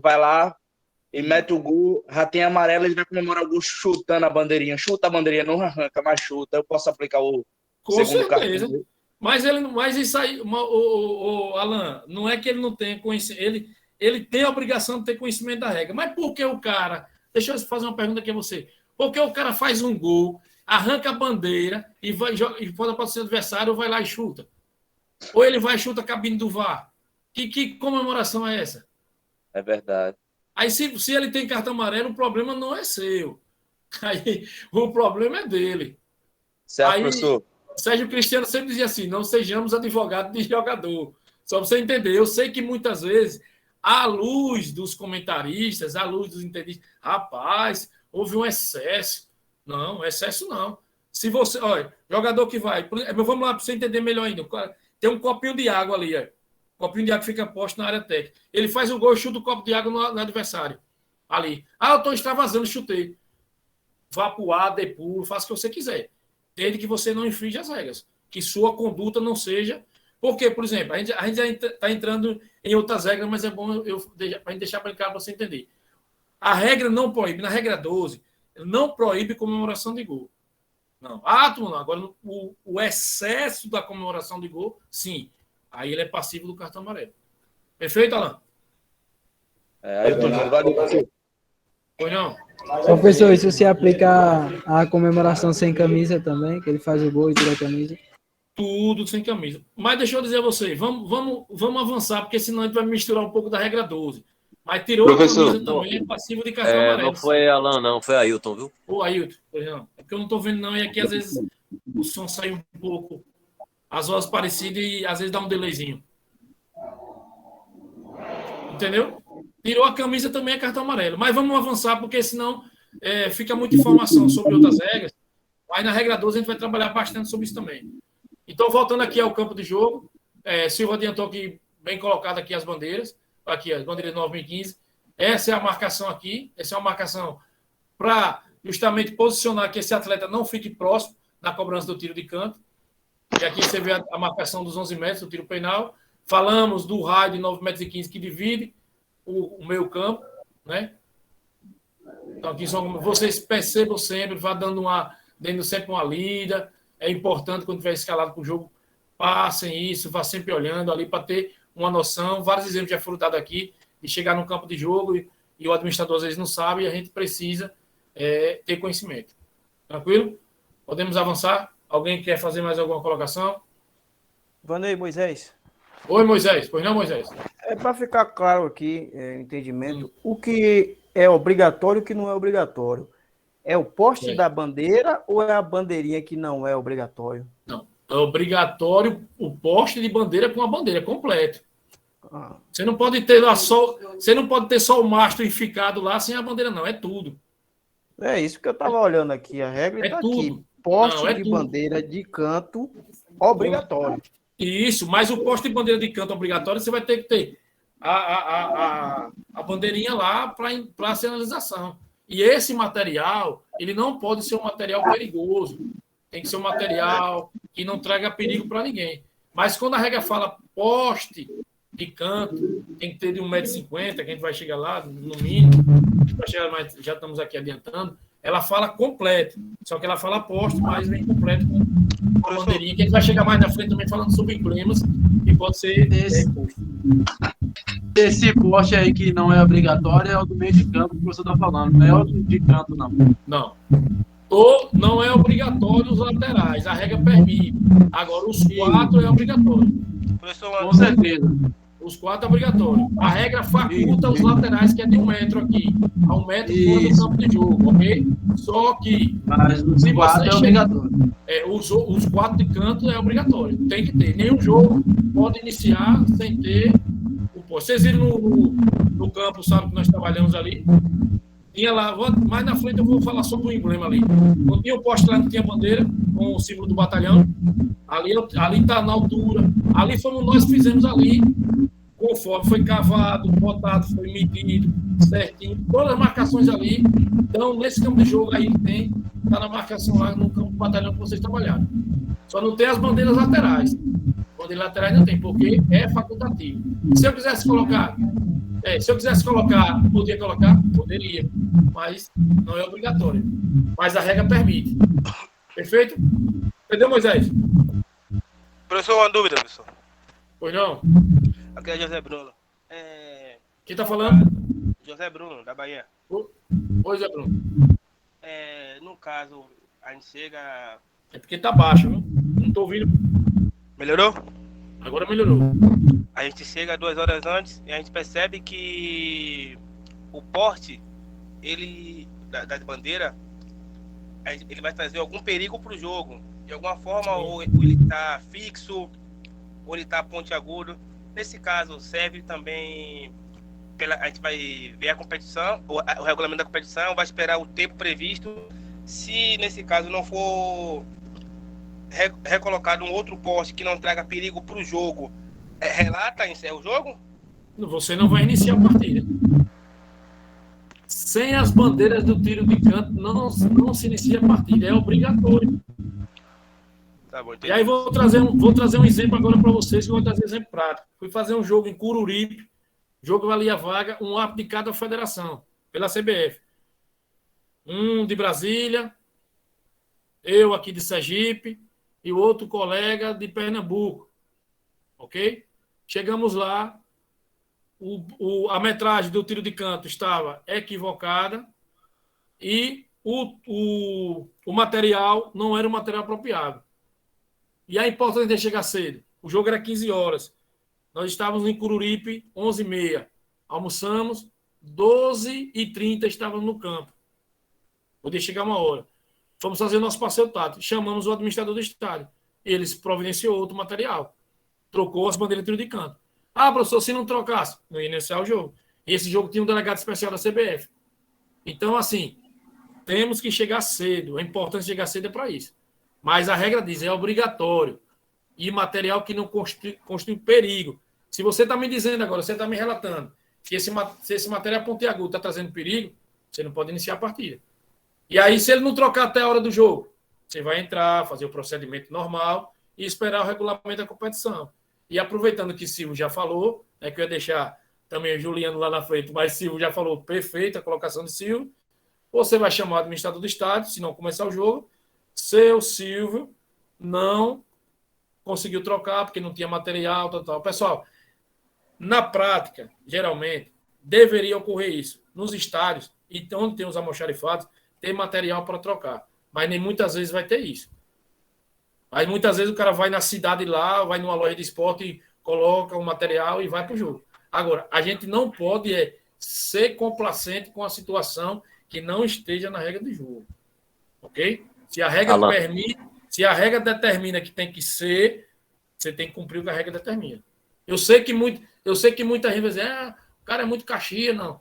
vai lá e mete o gol, já tem amarelo, ele vai comemorar o gol chutando a bandeirinha. Chuta a bandeirinha, não arranca, mas chuta. Eu posso aplicar o Com segundo certeza. cartão. Mas isso aí, Alan, não é que ele não tenha conhecimento, ele tem a obrigação de ter conhecimento da regra. Mas por que o cara... Deixa eu fazer uma pergunta aqui a você. Por que o cara faz um gol, arranca a bandeira e pode para o seu adversário, vai lá e chuta? Ou ele vai e chuta a cabine do VAR? Que comemoração é essa? É verdade. Aí, se ele tem cartão amarelo, o problema não é seu. Aí, o problema é dele. Certo, aí, professor? Sérgio Cristiano sempre dizia assim, não sejamos advogados de jogador. Só para você entender. Eu sei que muitas vezes, à luz dos comentaristas, à luz dos entendidos, rapaz, houve um excesso. Não, excesso não. Se você... Olha, jogador que vai... Vamos lá para você entender melhor ainda. Tem um copinho de água ali, ó. Copinho de água que fica posto na área técnica. Ele faz o gol e chuta o copo de água no adversário. Ali. Eu estou extravasando, chutei. Vá para o ar, dê pulo, faça o que você quiser. Desde que você não infringe as regras. Que sua conduta não seja... Porque, por exemplo, a gente já está entrando em outras regras, mas é bom para a gente deixar bem claro para você entender. A regra não proíbe, na regra 12, não proíbe comemoração de gol. Não. Não. Agora, o excesso da comemoração de gol, sim. Aí ele é passivo do cartão amarelo. Perfeito, Alan? Aí eu tô jogando. Pois não? Professor, isso se aplica à comemoração sem camisa também, que ele faz o gol e tira a camisa? Tudo sem camisa. Mas deixa eu dizer a você, vamos avançar, porque senão a gente vai misturar um pouco da regra 12. Mas tirou Professor, a camisa também, é passivo de cartão amarelo. Não foi Alan, não, foi Ailton, viu? Ô, Ailton, pois não. É porque eu não estou vendo, não, e aqui às vezes o som sai um pouco, as vozes parecidas e às vezes dá um delayzinho. Entendeu? Tirou a camisa também é cartão amarelo. Mas vamos avançar, porque senão fica muita informação sobre outras regras. Aí na regra 12 a gente vai trabalhar bastante sobre isso também. Então, voltando aqui ao campo de jogo, Silva adiantou aqui, bem colocado aqui as bandeiras. Aqui, as bandeiras 9.015. Essa é a marcação aqui. Essa é uma marcação para justamente posicionar que esse atleta não fique próximo na cobrança do tiro de canto. E aqui você vê a marcação dos 11 metros do tiro penal. Falamos do raio de 9,15 metros que divide o meio campo, né? Então, aqui vocês percebam sempre, vá dando sempre uma lida. É importante, quando tiver escalado para o jogo, passem isso, vá sempre olhando ali para ter uma noção. Vários exemplos já foram dados aqui, de chegar no campo de jogo e o administrador às vezes não sabe e a gente precisa ter conhecimento. Tranquilo? Podemos avançar? Alguém quer fazer mais alguma colocação? Vanei, Moisés. Oi, Moisés. Pois não, Moisés? Para ficar claro aqui, entendimento, o que é obrigatório e o que não é obrigatório. É o poste da bandeira ou é a bandeirinha que não é obrigatório? Não. É obrigatório o poste de bandeira com a bandeira completo. Você não pode ter lá só o mastro ficado lá sem a bandeira, não. É tudo. É isso que eu estava olhando aqui. A regra está aqui. Poste de bandeira de canto obrigatório. Isso, mas o poste de bandeira de canto obrigatório, você vai ter que ter a bandeirinha lá para sinalização. E esse material, ele não pode ser um material perigoso. Tem que ser um material que não traga perigo para ninguém. Mas quando a regra fala poste de canto, tem que ter de 1,50 m, que a gente vai chegar lá, no mínimo. Já estamos aqui adiantando. Ela fala completo. Só que ela fala poste, mas vem completo com uma bandeirinha, que a gente vai chegar mais na frente também falando sobre emblemas, que pode ser esse poste aí que não é obrigatório é o do meio de campo que você está falando, não é o de canto, não. Não. Não é obrigatório os laterais, a regra permite. Agora, os 4 é obrigatório. Com certeza. Os 4 é obrigatório. A regra faculta os laterais, que é de 1 metro aqui, a 1 metro fora do campo de jogo, ok? Só que... Mas os 4 é obrigatório. Os 4 de canto é obrigatório, tem que ter. Nenhum jogo pode iniciar sem ter o poste. Vocês viram no campo, sabe, que nós trabalhamos ali? Tinha lá, mais na frente eu vou falar sobre o emblema ali. Não tinha o poste lá, não tinha bandeira, com o símbolo do batalhão. Ali está na altura. Ali fomos nós que fizemos ali, conforme foi cavado, botado, foi medido, certinho. Todas as marcações ali. Então, nesse campo de jogo aí que tem, está na marcação lá no campo do batalhão que vocês trabalharam. Só não tem as bandeiras laterais. Bandeiras laterais não tem, porque é facultativo. Se eu quisesse colocar, podia colocar? Poderia, mas não é obrigatório. Mas a regra permite. Perfeito? Entendeu, Moisés? Professor, uma dúvida, professor. Pois não? Aqui é José Bruno. Quem está falando? José Bruno, da Bahia. Oi, José Bruno. No caso, a gente chega... É porque tá baixo, viu? Não estou ouvindo. Melhorou? Agora melhorou. A gente chega 2 horas antes e a gente percebe que o porte, da bandeira, ele vai trazer algum perigo para o jogo. De alguma forma, ou ele está fixo, ou ele está pontiagudo. Nesse caso, serve também... A gente vai ver a competição, o regulamento da competição, vai esperar o tempo previsto. Se, nesse caso, não for recolocado um outro poste que não traga perigo para o jogo, relata e encerra o jogo? Você não vai iniciar a partida. Sem as bandeiras do tiro de canto, não se inicia a partida. É obrigatório. Tá bom, e aí vou trazer um exemplo agora para vocês, que eu vou trazer um exemplo prático. Fui fazer um jogo em Cururipe, jogo valia vaga, um árbitro de cada federação, pela CBF. Um de Brasília, eu aqui de Sergipe, e o outro colega de Pernambuco. Ok? Chegamos lá, a metragem do tiro de canto estava equivocada e o material não era o material apropriado. E a importância de chegar cedo. O jogo era 15 horas. Nós estávamos em Cururipe, 11h30. Almoçamos, 12h30 estávamos no campo. Podia chegar 1 hora. Fomos fazer o nosso passeio tático. Chamamos o administrador do estádio. Ele providenciou outro material. Trocou as bandeiras de tiro de canto. Professor, se não trocasse, não ia iniciar o jogo. E esse jogo tinha um delegado especial da CBF. Então, assim, temos que chegar cedo. A importância de chegar cedo é para isso. Mas a regra diz, é obrigatório. E material que não constitui perigo. Se você está me dizendo agora, você está me relatando, que se esse material pontiagudo está trazendo perigo, você não pode iniciar a partida. E aí, se ele não trocar até a hora do jogo, você vai entrar, fazer o procedimento normal e esperar o regulamento da competição. E aproveitando que Silvio já falou, que eu ia deixar também o Juliano lá na frente, mas Silvio já falou, perfeito a colocação de Silvio, você vai chamar o administrador do estádio, se não começar o jogo, seu Silvio não conseguiu trocar porque não tinha material, tal. Pessoal, na prática, geralmente, deveria ocorrer isso. Nos estádios, e onde tem os almoxarifados, tem material para trocar. Mas nem muitas vezes vai ter isso. Mas muitas vezes o cara vai na cidade lá, vai numa loja de esporte, coloca o material e vai para o jogo. Agora, a gente não pode ser complacente com a situação que não esteja na regra do jogo. Ok? Se a regra permite, se a regra determina que tem que ser, você tem que cumprir o que a regra determina. Eu sei que muita gente vai dizer, o cara é muito caxia, não.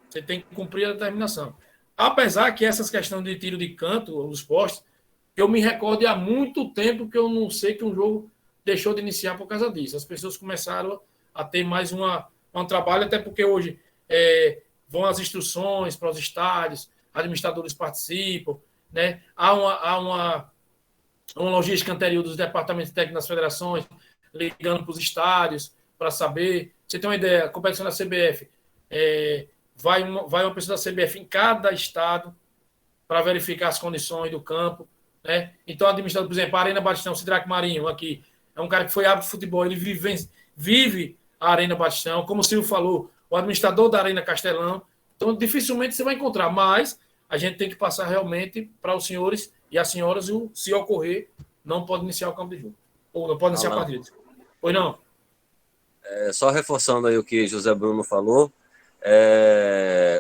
Você tem que cumprir a determinação. Apesar que essas questões de tiro de canto, os postes, eu me recordo há muito tempo que eu não sei que um jogo deixou de iniciar por causa disso. As pessoas começaram a ter mais um trabalho, até porque hoje vão as instruções para os estádios, administradores participam, né? Há uma logística anterior dos departamentos técnicos das federações, ligando para os estádios para saber. Você tem uma ideia, a competição da CBF, vai uma pessoa da CBF em cada estado para verificar as condições do campo. né? Então, administrador, por exemplo, a Arena Batistão, Sidraque Marinho, aqui, é um cara que foi árbitro de futebol, ele vive a Arena Batistão, como o Silvio falou, o administrador da Arena Castelão. Então, dificilmente você vai encontrar, mas a gente tem que passar realmente para os senhores e as senhoras, se ocorrer, não pode iniciar o campo de jogo. Ou não pode iniciar a partida. Pois não? Só reforçando aí o que José Bruno falou,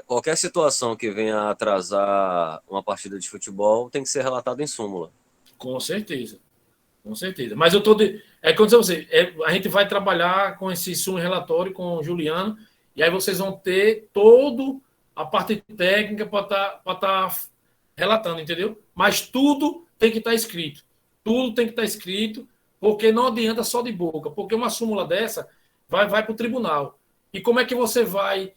qualquer situação que venha atrasar uma partida de futebol tem que ser relatada em súmula. Com certeza. Com certeza. Mas eu estou... como eu disse a você, a gente vai trabalhar com esse sumo relatório com o Juliano, e aí vocês vão ter toda a parte técnica para estar relatando, entendeu? Mas tudo tem que estar escrito. Tudo tem que estar escrito, porque não adianta só de boca, porque uma súmula dessa vai para o tribunal. E como é que você vai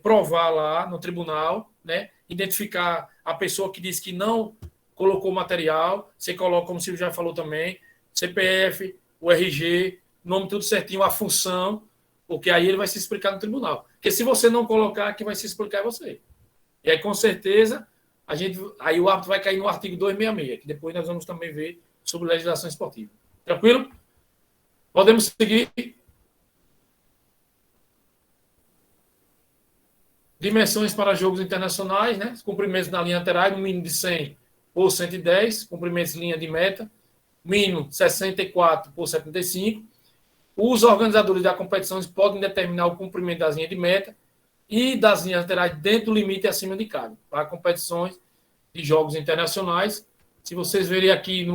provar lá no tribunal, né? Identificar a pessoa que disse que não colocou material, você coloca, como o Silvio já falou também, CPF, o RG, nome tudo certinho, a função, porque aí ele vai se explicar no tribunal. Porque se você não colocar, quem vai se explicar é você. E aí, com certeza, aí o árbitro vai cair no artigo 266, que depois nós vamos também ver sobre legislação esportiva. Tranquilo? Podemos seguir. Dimensões para jogos internacionais, né? Cumprimentos na linha lateral, no mínimo de 100 por 110, cumprimentos de linha de meta, mínimo 64 por 75. Os organizadores da competição podem determinar o cumprimento das linhas de meta e das linhas laterais dentro do limite acima de cada, para competições de jogos internacionais. Se vocês verem aqui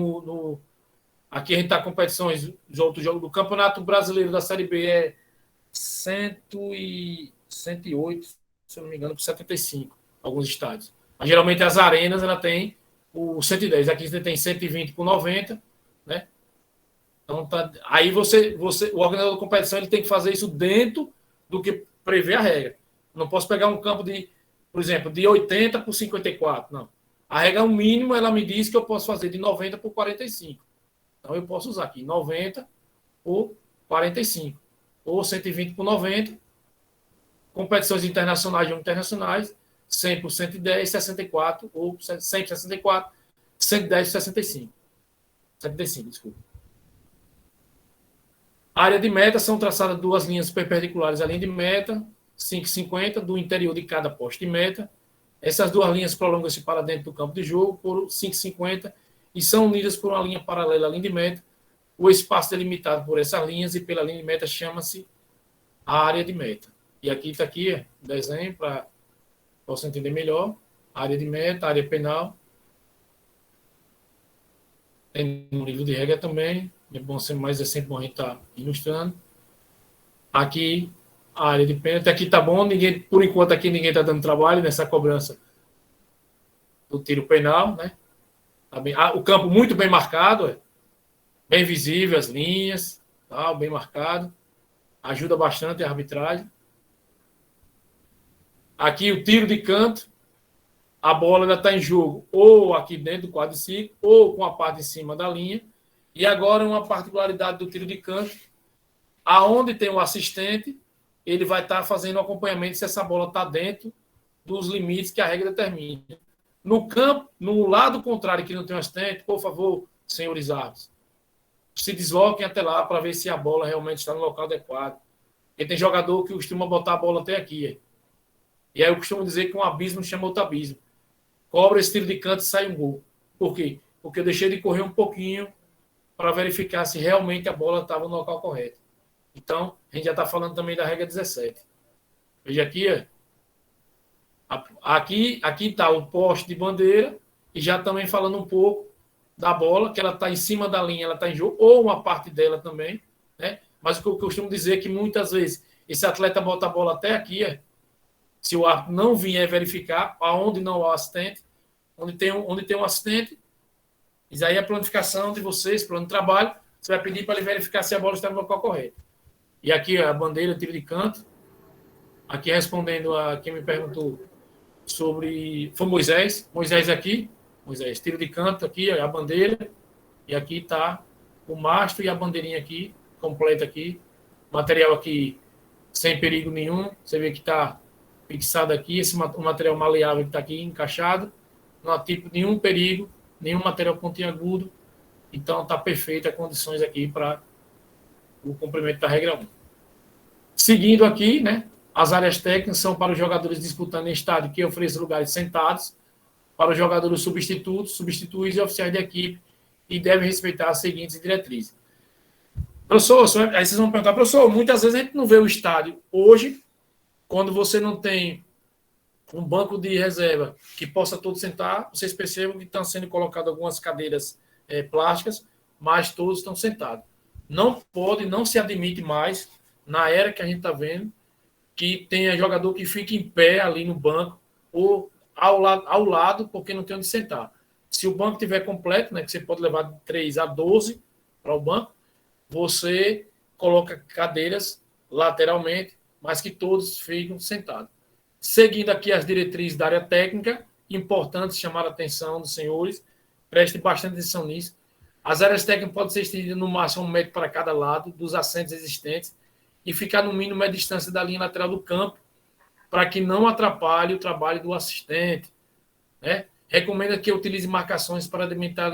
aqui a gente está competições de outros jogos do Campeonato Brasileiro da Série B 108, se eu não me engano, por 75, alguns estádios. Mas, geralmente as arenas ela tem o 110, aqui você tem 120 por 90, né? Então, aí o organizador da competição ele tem que fazer isso dentro do que prevê a regra. Não posso pegar um campo por exemplo, de 80 por 54, não. A regra mínima, ela me diz que eu posso fazer de 90 por 45. Então, eu posso usar aqui 90 por 45, ou 120 por 90, competições internacionais e internacionais, 100 por 110, 64, ou 100 por 64, 110 por 65. 75, desculpa. A área de meta são traçadas duas linhas perpendiculares à linha de meta, 5,50 do interior de cada poste de meta. Essas duas linhas prolongam-se para dentro do campo de jogo por 5,50 e são unidas por uma linha paralela à linha de meta. O espaço delimitado por essas linhas e pela linha de meta chama-se a área de meta. E aqui está aqui o desenho para você entender melhor. Área de meta, área penal. Tem um livro de regra também. É bom ser mais sempre bom a gente estar ilustrando. Aqui, a área de pênalti. Aqui está bom. Por enquanto, aqui ninguém está dando trabalho nessa cobrança do tiro penal, né? Tá bem, o campo muito bem marcado, bem visível as linhas, tá? Bem marcado. Ajuda bastante a arbitragem. Aqui o tiro de canto. A bola ainda está em jogo ou aqui dentro do quadriciclo ou com a parte de cima da linha. E agora uma particularidade do tiro de canto, aonde tem o assistente, ele vai estar fazendo o acompanhamento se essa bola está dentro dos limites que a regra determina. No campo, no lado contrário que não tem um assistente, por favor, senhores árbitros, se desloquem até lá para ver se a bola realmente está no local adequado. Porque tem jogador que costuma botar a bola até aqui. E aí eu costumo dizer que um abismo chama outro abismo. Cobra esse tiro de canto e sai um gol. Por quê? Porque eu deixei de correr um pouquinho para verificar se realmente a bola estava no local correto. Então, a gente já está falando também da regra 17. Veja aqui, aqui está o poste de bandeira e já também falando um pouco da bola, que ela está em cima da linha, ela está em jogo, ou uma parte dela também, né? Mas o que eu costumo dizer é que muitas vezes esse atleta bota a bola até aqui, se o árbitro não vier verificar aonde não há assistente, onde tem um assistente, isso aí é a planificação de vocês, plano de trabalho, você vai pedir para ele verificar se a bola está no local correto. E aqui a bandeira, tiro de canto. Aqui respondendo a quem me perguntou sobre... Foi Moisés. Moisés aqui. Moisés, tiro de canto aqui, a bandeira. E aqui está o mastro e a bandeirinha aqui, completa aqui. Material aqui sem perigo nenhum. Você vê que está fixado aqui. Esse material maleável que está aqui encaixado. Não há tipo nenhum perigo nenhum material pontiagudo. Então, está perfeita as condições aqui para o cumprimento da regra 1. Seguindo aqui, né, as áreas técnicas são para os jogadores disputando em estádio que ofereça lugares sentados, para os jogadores substitutos, substituídos e oficiais de equipe, e devem respeitar as seguintes diretrizes. Professor, aí vocês vão perguntar, professor, muitas vezes a gente não vê o estádio. Hoje, quando você não tem um banco de reserva que possa todos sentar, vocês percebam que estão sendo colocadas algumas cadeiras plásticas, mas todos estão sentados. Não se admite mais, na era que a gente está vendo, que tenha jogador que fique em pé ali no banco ou ao lado, porque não tem onde sentar. Se o banco estiver completo, né, que você pode levar de 3 a 12 para o banco, você coloca cadeiras lateralmente, mas que todos fiquem sentados. Seguindo aqui as diretrizes da área técnica, importante chamar a atenção dos senhores, prestem bastante atenção nisso. As áreas técnicas podem ser estendidas no máximo 1 metro para cada lado dos assentos existentes e ficar no mínimo a distância da linha lateral do campo, para que não atrapalhe o trabalho do assistente. Né? Recomenda que utilize marcações para delimitar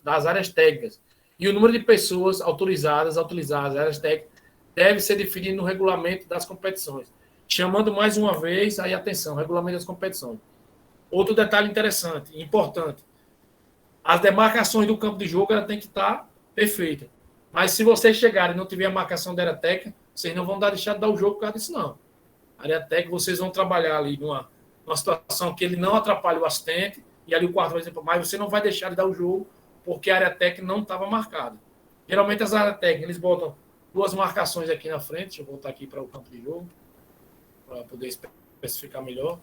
das áreas técnicas. E o número de pessoas autorizadas a utilizar as áreas técnicas deve ser definido no regulamento das competições. Chamando mais uma vez, aí atenção, regulamento das competições. Outro detalhe interessante, importante. As demarcações do campo de jogo ela tem que estar perfeita. Mas se vocês chegarem e não tiver a marcação da área técnica, vocês não vão deixar de dar o jogo por causa disso, não. A área técnica, vocês vão trabalhar ali numa situação que ele não atrapalhe o assistente, e ali o quarto vai dizer, mas você não vai deixar de dar o jogo porque a área técnica não estava marcada. Geralmente as áreas técnicas, eles botam 2 marcações aqui na frente, deixa eu voltar aqui para o campo de jogo, para poder especificar melhor.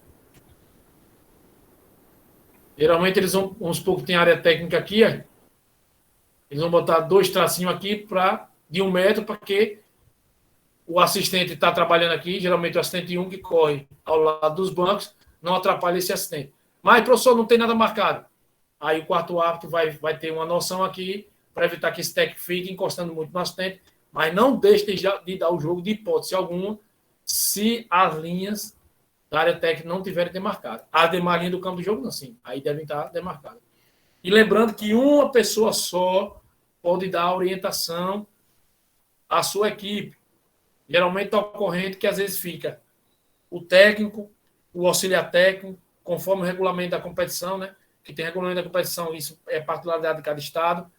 Geralmente eles vão, vamos supor que tem área técnica aqui, ó. Eles vão botar 2 tracinhos aqui de 1 metro, para que o assistente está trabalhando aqui, geralmente o assistente 1 que corre ao lado dos bancos, não atrapalha esse assistente. Mas, professor, não tem nada marcado. Aí o quarto árbitro vai ter uma noção aqui, para evitar que esse técnico fique encostando muito no assistente, mas não deixe de dar o jogo de hipótese alguma, se as linhas da área técnica não tiverem demarcadas. As demais linhas do campo de jogo, não, sim. Aí devem estar demarcadas. E lembrando que uma pessoa só pode dar orientação à sua equipe. Geralmente está ocorrendo que às vezes fica o técnico, o auxiliar técnico, conforme o regulamento da competição, né? Que tem regulamento da competição, isso é particularidade de cada estado.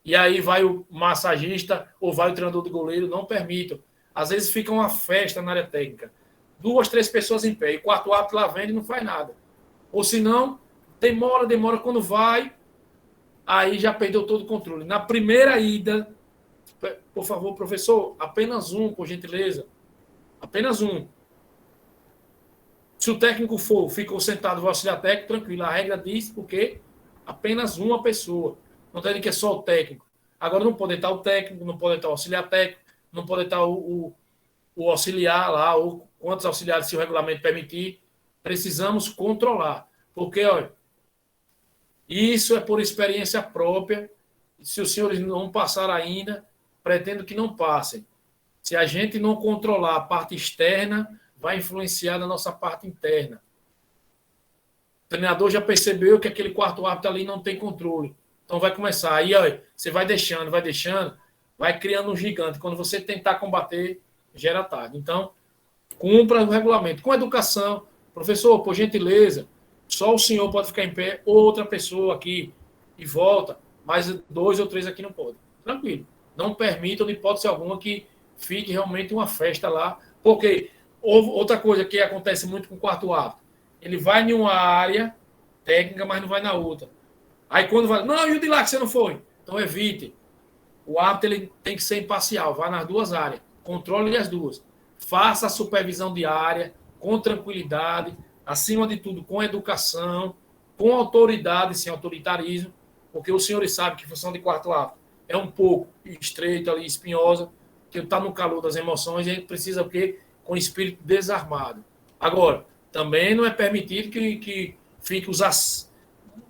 E aí vai o massagista ou vai o treinador de goleiro, não permitam. Às vezes fica uma festa na área técnica. 2, 3 pessoas em pé. E o quarto árbitro lá vende e não faz nada. Ou se não, demora. Quando vai, aí já perdeu todo o controle. Na primeira ida, por favor, professor, apenas 1, por gentileza. Apenas 1. Se o técnico ficou sentado, vai auxiliar técnico, tranquilo. A regra diz o quê? Apenas uma pessoa. Não tem que é só o técnico. Agora não pode estar o técnico, não pode estar o auxiliar técnico, não pode estar o auxiliar lá, ou quantos auxiliares, se o regulamento permitir. Precisamos controlar. Porque, olha, isso é por experiência própria. Se os senhores não passaram ainda, pretendo que não passem. Se a gente não controlar a parte externa, vai influenciar na nossa parte interna. O treinador já percebeu que aquele quarto árbitro ali não tem controle. Então vai começar. Aí, olha, você vai deixando, vai criando um gigante. Quando você tentar combater, gera tarde. Então, cumpra o regulamento. Com educação, professor, por gentileza, só o senhor pode ficar em pé, outra pessoa aqui, e volta, mas 2 ou 3 aqui não pode. Tranquilo. Não permitam, de hipótese alguma, que fique realmente uma festa lá, porque outra coisa que acontece muito com o quarto árbitro, ele vai em uma área técnica, mas não vai na outra. Aí quando vai, não, e o de lá que você não foi? Então evite. O árbitro ele tem que ser imparcial, vá nas 2 áreas, controle as 2. Faça a supervisão diária, com tranquilidade, acima de tudo, com educação, com autoridade, sem autoritarismo, porque os senhores sabem que a função de quarto árbitro é um pouco estreita ali, espinhosa, que está no calor das emoções, e a gente precisa, porque com o espírito desarmado. Agora, também não é permitido que fique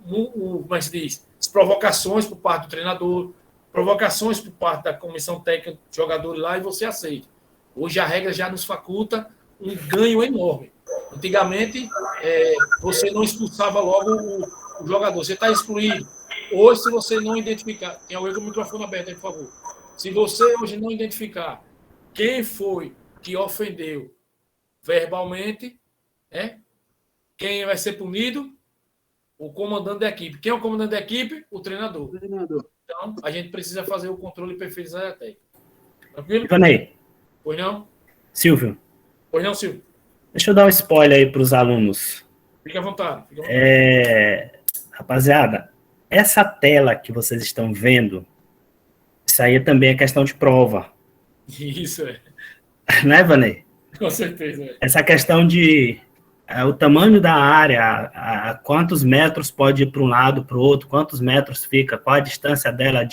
como é que se diz? As provocações por parte do treinador, provocações por parte da comissão técnica de jogadores lá, e você aceita. Hoje a regra já nos faculta um ganho enorme. Antigamente, você não expulsava logo o jogador, você está excluído. Hoje, se você não identificar, tem alguém com o microfone aberto aí, por favor. Se você hoje não identificar quem foi que ofendeu verbalmente, quem vai ser punido? O comandante da equipe. Quem é o comandante da equipe? O treinador. Então, a gente precisa fazer o controle perfeito da técnica. Tranquilo? Ivanei. Pois não? Silvio. Pois não, Silvio? Deixa eu dar um spoiler aí para os alunos. Fique à vontade. Fique à vontade. Rapaziada, essa tela que vocês estão vendo, isso aí também é questão de prova. Isso é. Não é, Ivanei? Com certeza. Essa questão de o tamanho da área, quantos metros pode ir para um lado, para o outro, quantos metros fica, qual a distância dela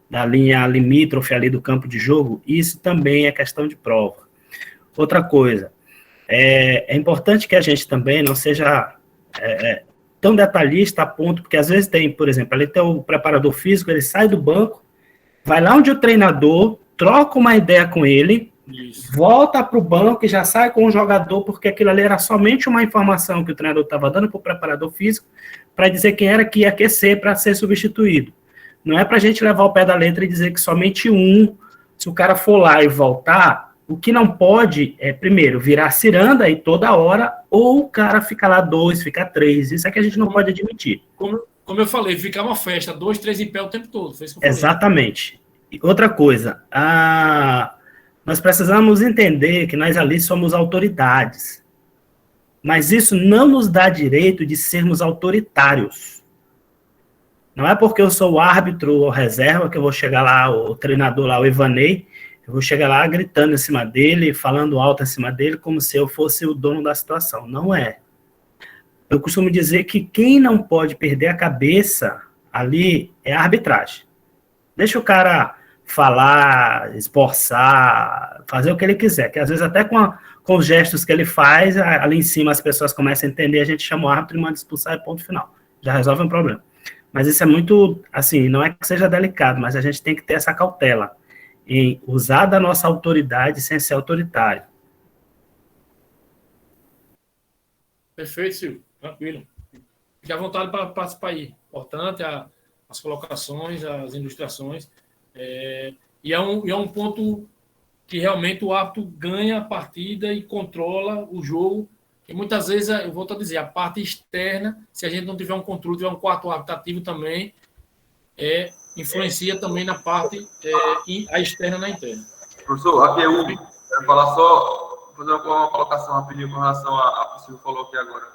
da linha limítrofe ali do campo de jogo, isso também é questão de prova. Outra coisa, é importante que a gente também não seja tão detalhista a ponto, porque às vezes tem, por exemplo, ali tem o preparador físico, ele sai do banco, vai lá onde o treinador, troca uma ideia com ele, isso, volta para o banco e já sai com o jogador, porque aquilo ali era somente uma informação que o treinador estava dando para o preparador físico, para dizer quem era que ia aquecer para ser substituído. Não é para a gente levar o pé da letra e dizer que somente se o cara for lá e voltar, o que não pode é, primeiro, virar ciranda aí toda hora, ou o cara ficar lá 2, ficar 3. Isso é que a gente não pode admitir. Como eu falei, ficar uma festa, 2, 3 em pé o tempo todo. Foi isso que eu falei. Exatamente. E outra coisa, nós precisamos entender que nós ali somos autoridades. Mas isso não nos dá direito de sermos autoritários. Não é porque eu sou o árbitro ou reserva que eu vou chegar lá, o treinador lá, o Ivanei, eu vou chegar lá gritando em cima dele, falando alto em cima dele, como se eu fosse o dono da situação. Não é. Eu costumo dizer que quem não pode perder a cabeça ali é a arbitragem. Deixa o cara falar, esforçar, fazer o que ele quiser, que às vezes até com os gestos que ele faz, ali em cima as pessoas começam a entender, a gente chama o árbitro e manda expulsar e ponto final. Já resolve um problema. Mas isso é muito, assim, não é que seja delicado, mas a gente tem que ter essa cautela em usar da nossa autoridade sem ser autoritário. Perfeito, Silvio. Tranquilo. Fique à vontade para participar aí. Importante as colocações, as ilustrações. E é um ponto que realmente o árbitro ganha a partida e controla o jogo. E muitas vezes, eu volto a dizer, a parte externa, se a gente não tiver um controle, tiver um quarto árbitro ativo também, influencia também na parte a externa na interna. Professor, aqui é o Hugo. Quero falar só, fazer uma colocação rapidinho com relação a que o senhor falou aqui agora.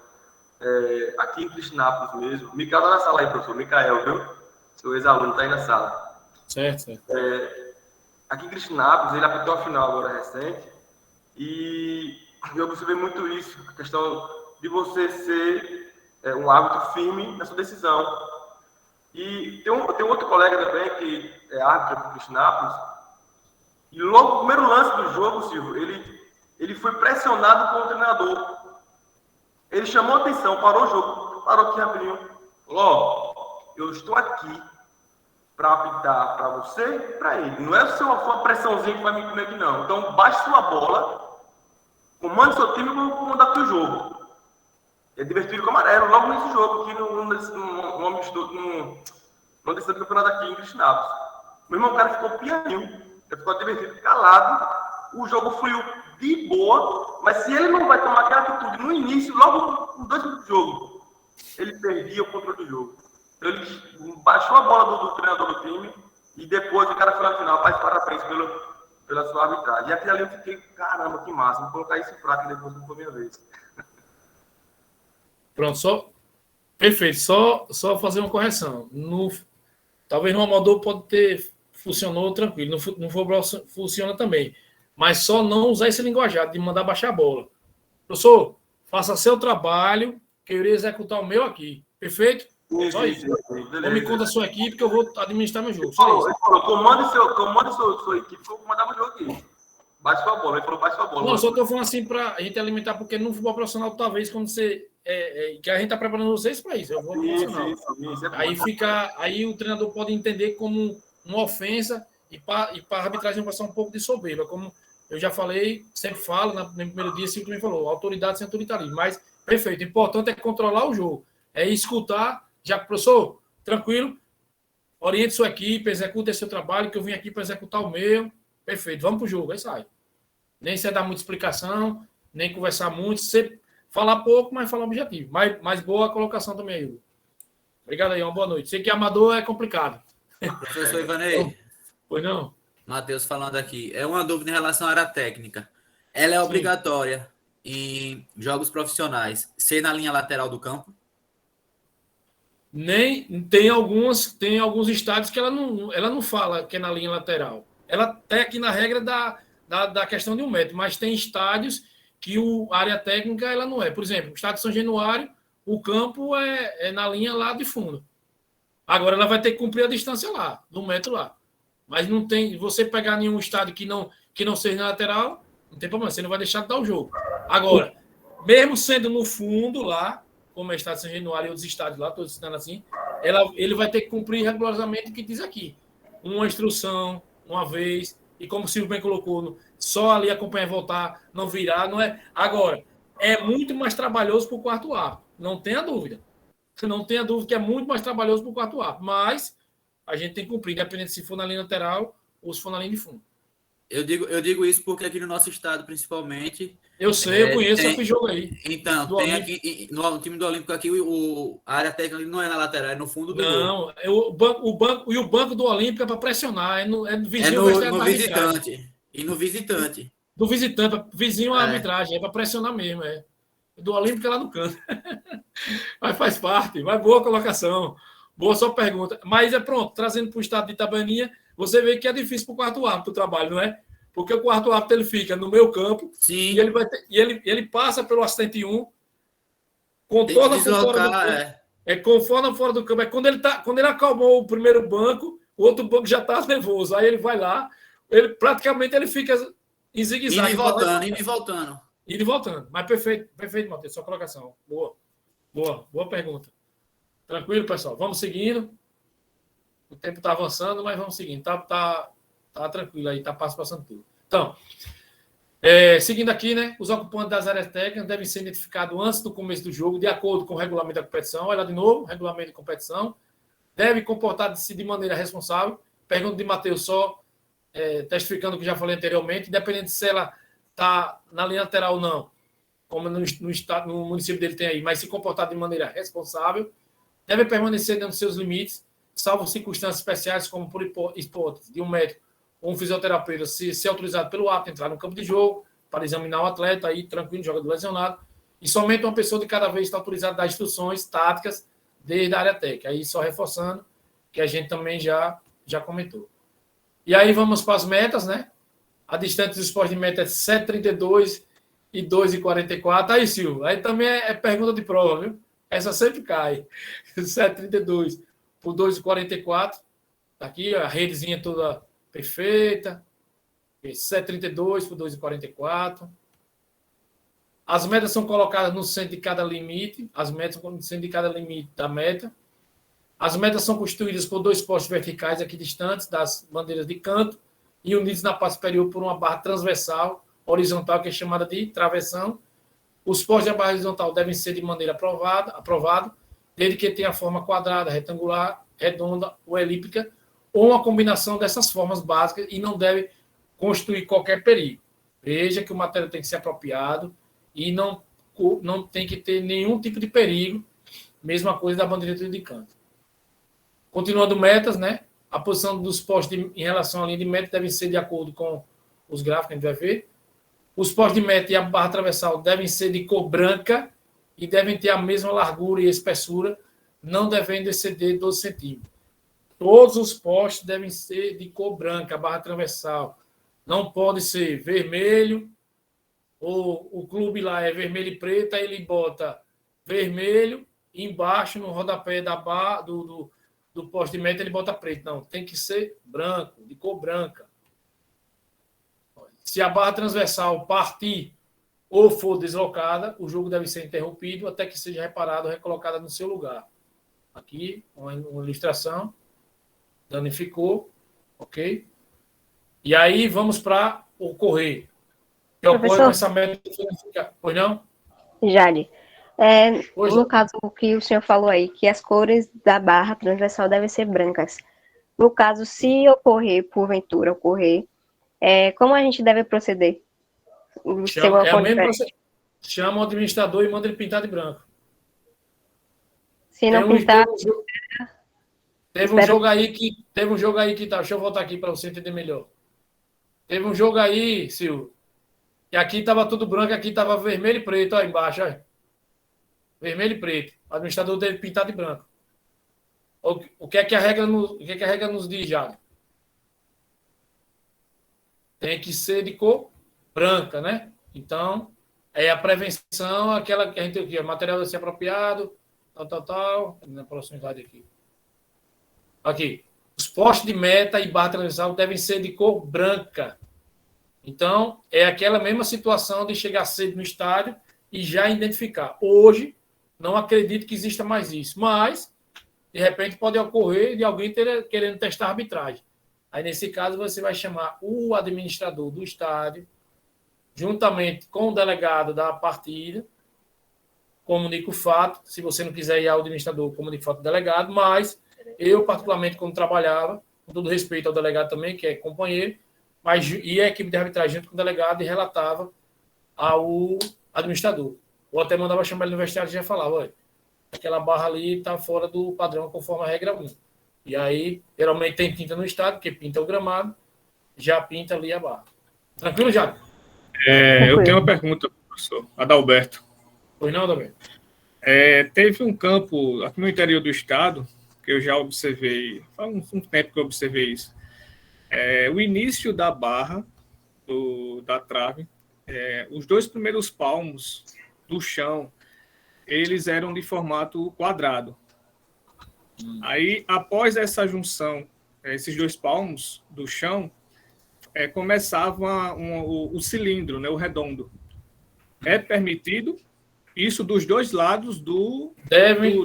Aqui em Cristinápolis mesmo, Micael está na sala aí, professor. Micael, viu? Seu ex-aluno está aí na sala. Certo. Aqui em Cristinápolis, ele apitou a final agora recente, e eu observei muito isso, a questão de você ser um árbitro firme na sua decisão. E tem outro colega também que é árbitro aqui em Cristinápolis, e logo no primeiro lance do jogo, Silvio, ele foi pressionado pelo treinador. Ele chamou a atenção, parou o jogo, parou aqui rapidinho. Falou, eu estou aqui para apitar para você e para ele. Não é só uma pressãozinha que vai me comer aqui, não. Então, baixe sua bola, comande seu time e vou comandar o seu jogo. É divertido com o amarelo, logo nesse jogo, aqui numa decisão do campeonato aqui em Cristinápolis. Meu irmão, o cara ficou pianinho, ele ficou divertido, calado, o jogo fluiu de boa, mas se ele não vai tomar aquela atitude no início, logo nos 2 minutos do jogo, ele perdia o controle do jogo. Então, ele baixou a bola do treinador do time e depois o cara foi na final, parabéns pela sua arbitragem. E aqui ali eu fiquei, caramba, que massa, vou colocar isso em prática depois que for minha vez. Pronto, perfeito. Só fazer uma correção. Talvez no amador funcionou tranquilo, no futebol funciona também. Mas só não usar esse linguajar de mandar baixar a bola. Professor, faça seu trabalho, que eu irei executar o meu aqui. Perfeito? Só isso. Não me conta a sua equipe, que eu vou administrar meu jogo. Só isso. Ele falou, comande sua equipe, que eu vou comandar meu jogo aqui. Baixe sua bola. Ele falou, baixe sua bola. Não, só estou falando assim para a gente alimentar, porque no futebol profissional, talvez, quando você... que a gente está preparando vocês para isso. Eu vou profissional. Aí o treinador pode entender como uma ofensa e para a arbitragem passar um pouco de soberba. Como eu já falei, sempre falo, no primeiro dia, Silvio também falou, autoridade sem autoritarismo. Mas, perfeito, o importante é controlar o jogo. É escutar Já, professor, tranquilo, oriente sua equipe, execute esse seu trabalho, que eu vim aqui para executar o meu. Perfeito, vamos para o jogo, aí sai. Nem você dar muita explicação, nem conversar muito, você falar pouco, mas falar objetivo. Mas boa a colocação também, Hugo. Obrigado aí, uma boa noite. Sei que amador é complicado. Professor Ivanei. Pois não? Matheus falando aqui. É uma dúvida em relação à área técnica. Ela é obrigatória em jogos profissionais ser na linha lateral do campo? Nem tem alguns estádios que ela não fala que é na linha lateral. Ela até aqui na regra da questão de 1 metro, mas tem estádios que a área técnica ela não é. Por exemplo, o estádio São Januário, o campo é na linha lá de fundo. Agora ela vai ter que cumprir a distância lá, do 1 metro lá. Mas não tem, você pegar nenhum estádio que não seja na lateral, não tem problema, você não vai deixar de dar o jogo. Agora, mesmo sendo no fundo lá, como é o estádio São Januário e outros estádios lá, estou citando assim, ele vai ter que cumprir rigorosamente o que diz aqui. Uma instrução, uma vez, e como o Silvio bem colocou, só ali acompanhar e voltar, não virar, não é. Agora, é muito mais trabalhoso para o quarto árbitro, não tenha dúvida. Não tenha dúvida que é muito mais trabalhoso para o quarto árbitro, mas a gente tem que cumprir, independente se for na linha lateral ou se for na linha de fundo. Eu digo isso porque aqui no nosso estado, principalmente... Eu sei, eu conheço, eu fiz jogo aí. Então, tem aqui, no time do Olímpico aqui, a área técnica não é na lateral, é no fundo do gol. Não, o banco do Olímpico é para pressionar, é no vizinho. No visitante. E no visitante. Do visitante, vizinho a arbitragem, é para pressionar mesmo, é. Do Olímpico é lá no canto. Mas faz parte, mas boa colocação. Boa sua pergunta. Mas pronto, trazendo para o estado de Itabaianinha, você vê que é difícil para o quarto árbitro o trabalho, não é? Porque o quarto árbitro ele fica no meio campo. Sim. E ele passa pelo assistente 1, contorna por fora do campo. Conforme fora do campo. É quando ele acalmou o primeiro banco, o outro banco já está nervoso. Aí ele vai lá, praticamente ele fica em zigue-zague. Indo e voltando. Indo e voltando. Mas perfeito, Matheus, sua colocação. Boa pergunta. Tranquilo, pessoal. Vamos seguindo. O tempo está avançando, mas vamos seguindo. Tá tranquilo aí, tá passando tudo. Então, seguindo aqui, né? Os ocupantes das áreas técnicas devem ser identificados antes do começo do jogo, de acordo com o regulamento da competição. Olha lá de novo, regulamento de competição. Deve comportar-se de maneira responsável. Pergunta de Matheus só, testificando o que já falei anteriormente, independente se ela está na linha lateral ou não, como no município dele tem aí, mas se comportar de maneira responsável, deve permanecer dentro dos seus limites, salvo circunstâncias especiais, como por hipótese de um médico ou um fisioterapeuta ser autorizado pelo árbitro entrar no campo de jogo para examinar o atleta, aí tranquilo, jogador lesionado, e somente uma pessoa de cada vez está autorizada a dar instruções táticas desde a área técnica. Aí só reforçando, que a gente também já comentou. E aí vamos para as metas, né? A distância do esporte de meta é 7,32 e 2,44. Aí, Silvio, aí também é pergunta de prova, viu? Essa sempre cai. 7,32 por 2,44. Tá aqui a redezinha toda perfeita. 7,32 por 2,44. As metas são colocadas no centro de cada limite. As metas no centro de cada limite da meta. As metas são constituídas por 2 postes verticais aqui distantes das bandeiras de canto e unidos na parte superior por uma barra transversal, horizontal, que é chamada de travessão. Os postes da barra horizontal devem ser de maneira aprovada, desde que tenha forma quadrada, retangular, redonda ou elíptica, ou uma combinação dessas formas básicas, e não deve constituir qualquer perigo. Veja que o material tem que ser apropriado e não tem que ter nenhum tipo de perigo, mesma coisa da bandeira de canto. Continuando metas, né? A posição dos postes em relação à linha de meta devem ser de acordo com os gráficos que a gente vai ver. Os postes de meta e a barra transversal devem ser de cor branca e devem ter a mesma largura e espessura, não devendo exceder 12 centímetros. Todos os postes devem ser de cor branca, a barra transversal. Não pode ser vermelho, ou o clube lá é vermelho e preto, aí ele bota vermelho, e embaixo, no rodapé da barra, do poste de meta, ele bota preto. Não, tem que ser branco, de cor branca. Se a barra transversal partir ou for deslocada, o jogo deve ser interrompido até que seja reparado ou recolocada no seu lugar. Aqui, uma ilustração. Danificou, ok? E aí, vamos para o correr. Que ocorre com essa meta. Pois não? Jade, No caso que o senhor falou aí, que as cores da barra transversal devem ser brancas. No caso, se ocorrer, porventura ocorrer, como a gente deve proceder? Chama o administrador e manda ele pintar de branco. Se não pintar... Teve um jogo aí que tá. Deixa eu voltar aqui para você entender melhor. Teve um jogo aí, Silvio, e aqui estava tudo branco, aqui estava vermelho e preto, ó, embaixo, ó. Vermelho e preto. O administrador deve pintar de branco. O que é que a regra nos diz, já? Tem que ser de cor branca, né? Então, a prevenção, aquela que a gente tem aqui, o material deve ser apropriado, tal. Na proximidade aqui. Aqui. Os postes de meta e barra transversal devem ser de cor branca. Então, é aquela mesma situação de chegar cedo no estádio e já identificar. Hoje, não acredito que exista mais isso, mas, de repente, pode ocorrer de alguém querendo testar a arbitragem. Aí, nesse caso, você vai chamar o administrador do estádio, juntamente com o delegado da partida, comunica o fato. Se você não quiser ir ao administrador, comunica o fato ao delegado, mas eu, particularmente, quando trabalhava, com todo respeito ao delegado também, que é companheiro, e a equipe de arbitragem junto com o delegado e relatava ao administrador. Ou até mandava chamar ele no vestiário e já falava, olha, aquela barra ali está fora do padrão conforme a regra 1. E aí, geralmente tem tinta no estádio, porque pinta o gramado, já pinta ali a barra. Tranquilo, Jade? Eu tenho uma pergunta, professor Adalberto. Pois não, Adalberto? Teve um campo aqui no interior do estado, que eu já observei, faz um tempo que eu observei isso. O início da barra, da trave, os 2 primeiros palmos do chão, eles eram de formato quadrado. Aí, após essa junção, esses 2 palmos do chão, começava o cilindro, né, o redondo. É permitido isso dos 2 lados do...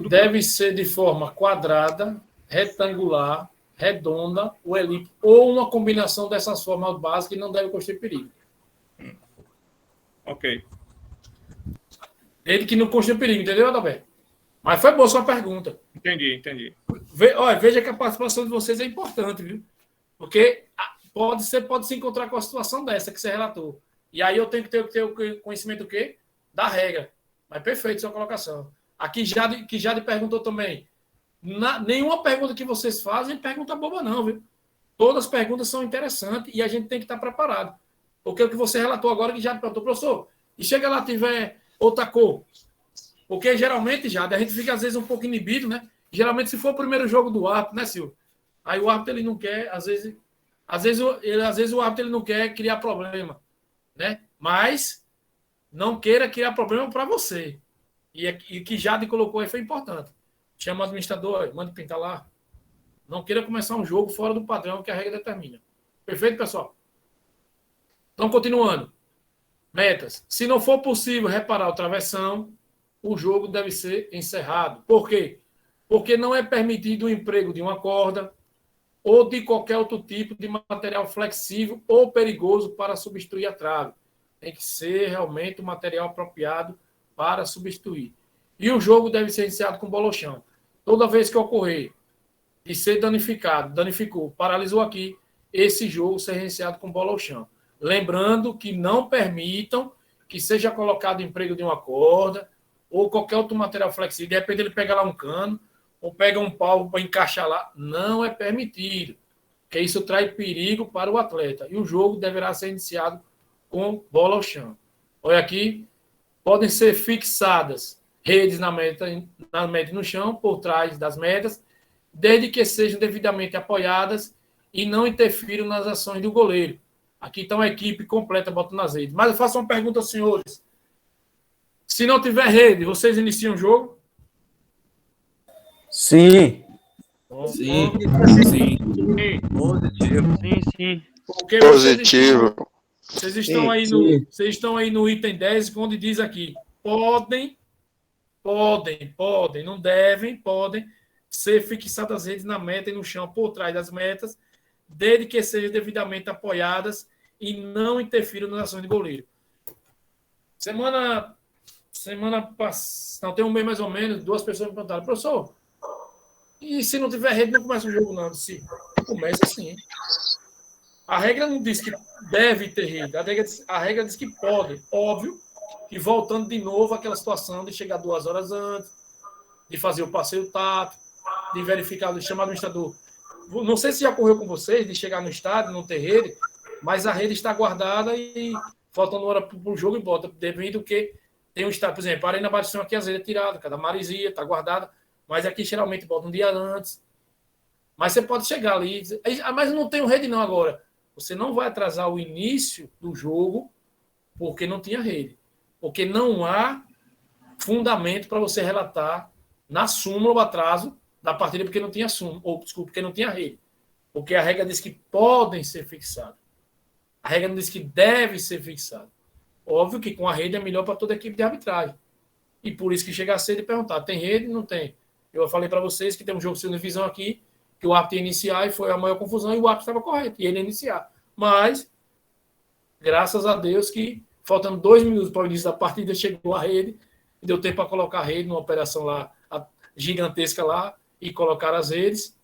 Deve ser de forma quadrada, retangular, redonda, ou elipse, ou uma combinação dessas formas básicas que não deve constituir perigo. Ok. Desde que não constitui perigo, entendeu, Adalberto? Mas foi boa sua pergunta. Entendi. Veja que a participação de vocês é importante, viu? Porque pode se encontrar com a situação dessa que você relatou. E aí eu tenho que ter o conhecimento do quê? Da regra. Mas perfeito sua colocação. Aqui Jade perguntou também. Nenhuma pergunta que vocês fazem é pergunta boba, não, viu? Todas as perguntas são interessantes e a gente tem que estar preparado. Porque o que você relatou agora, que Jade perguntou, professor, e chega lá, tiver outra cor. Porque geralmente, Jade, a gente fica às vezes um pouco inibido, né? Geralmente, se for o primeiro jogo do árbitro, né, Silvio? Aí o árbitro ele não quer, às vezes o árbitro ele não quer criar problema, né? Mas não queira criar problema para você. E o que Jade colocou aí foi importante. Chama o administrador, manda pintar lá. Não queira começar um jogo fora do padrão que a regra determina. Perfeito, pessoal? Então, continuando. Metas. Se não for possível reparar o travessão, o jogo deve ser encerrado. Por quê? Porque não é permitido o emprego de uma corda ou de qualquer outro tipo de material flexível ou perigoso para substituir a trave. Tem que ser realmente um material apropriado para substituir. E o jogo deve ser iniciado com bola ao chão. Toda vez que ocorrer de ser danificou, paralisou aqui, esse jogo ser iniciado com bola ao chão. Lembrando que não permitam que seja colocado emprego de uma corda ou qualquer outro material flexível. De repente ele pega lá um cano ou pega um pau para encaixar lá. Não é permitido, porque isso traz perigo para o atleta. E o jogo deverá ser iniciado com bola ao chão. Olha aqui, podem ser fixadas redes na meta e no chão, por trás das metas, desde que sejam devidamente apoiadas e não interfiram nas ações do goleiro. Aqui está uma equipe completa botando as redes. Mas eu faço uma pergunta aos senhores. Se não tiver rede, vocês iniciam o jogo? Sim. Sim. Positivo. Sim. Porque Positivo. Vocês estão aí no item 10, onde diz aqui, podem, não devem, podem ser fixadas as redes na meta e no chão por trás das metas, desde que sejam devidamente apoiadas e não interfiram nas ações de goleiro. Semana semana passada, não, tem um mês mais ou menos, 2 pessoas me perguntaram, professor, e se não tiver rede, não começa o jogo, não? Se começa sim. A regra não diz que deve ter rede, a regra diz que pode. Óbvio que voltando de novo àquela situação de chegar 2 horas antes, de fazer o passeio tático, de verificar, de chamar o administrador. Não sei se já ocorreu com vocês, de chegar no estádio, não ter rede, mas a rede está guardada e faltando hora para o jogo e bota, devido que tem um estádio, por exemplo, a Arena Batistão aqui às vezes é tirada, cada Marizia está guardada, mas aqui geralmente bota um dia antes. Mas você pode chegar ali e dizer, mas não tenho rede não agora. Você não vai atrasar o início do jogo porque não tinha rede. Porque não há fundamento para você relatar na súmula o atraso da partida porque não tinha súmula, ou desculpa, porque não tinha rede. Porque a regra diz que podem ser fixados. A regra não diz que deve ser fixado. Óbvio que com a rede é melhor para toda a equipe de arbitragem. E por isso que chega cedo e perguntar, tem rede? Não tem. Eu falei para vocês que tem um jogo de segunda divisão aqui, que o árbitro ia iniciar e foi a maior confusão e o árbitro estava correto, e ele ia iniciar. Mas, graças a Deus que, faltando 2 minutos para o início da partida, chegou a rede, e deu tempo para colocar a rede numa operação lá gigantesca lá, e colocar as redes,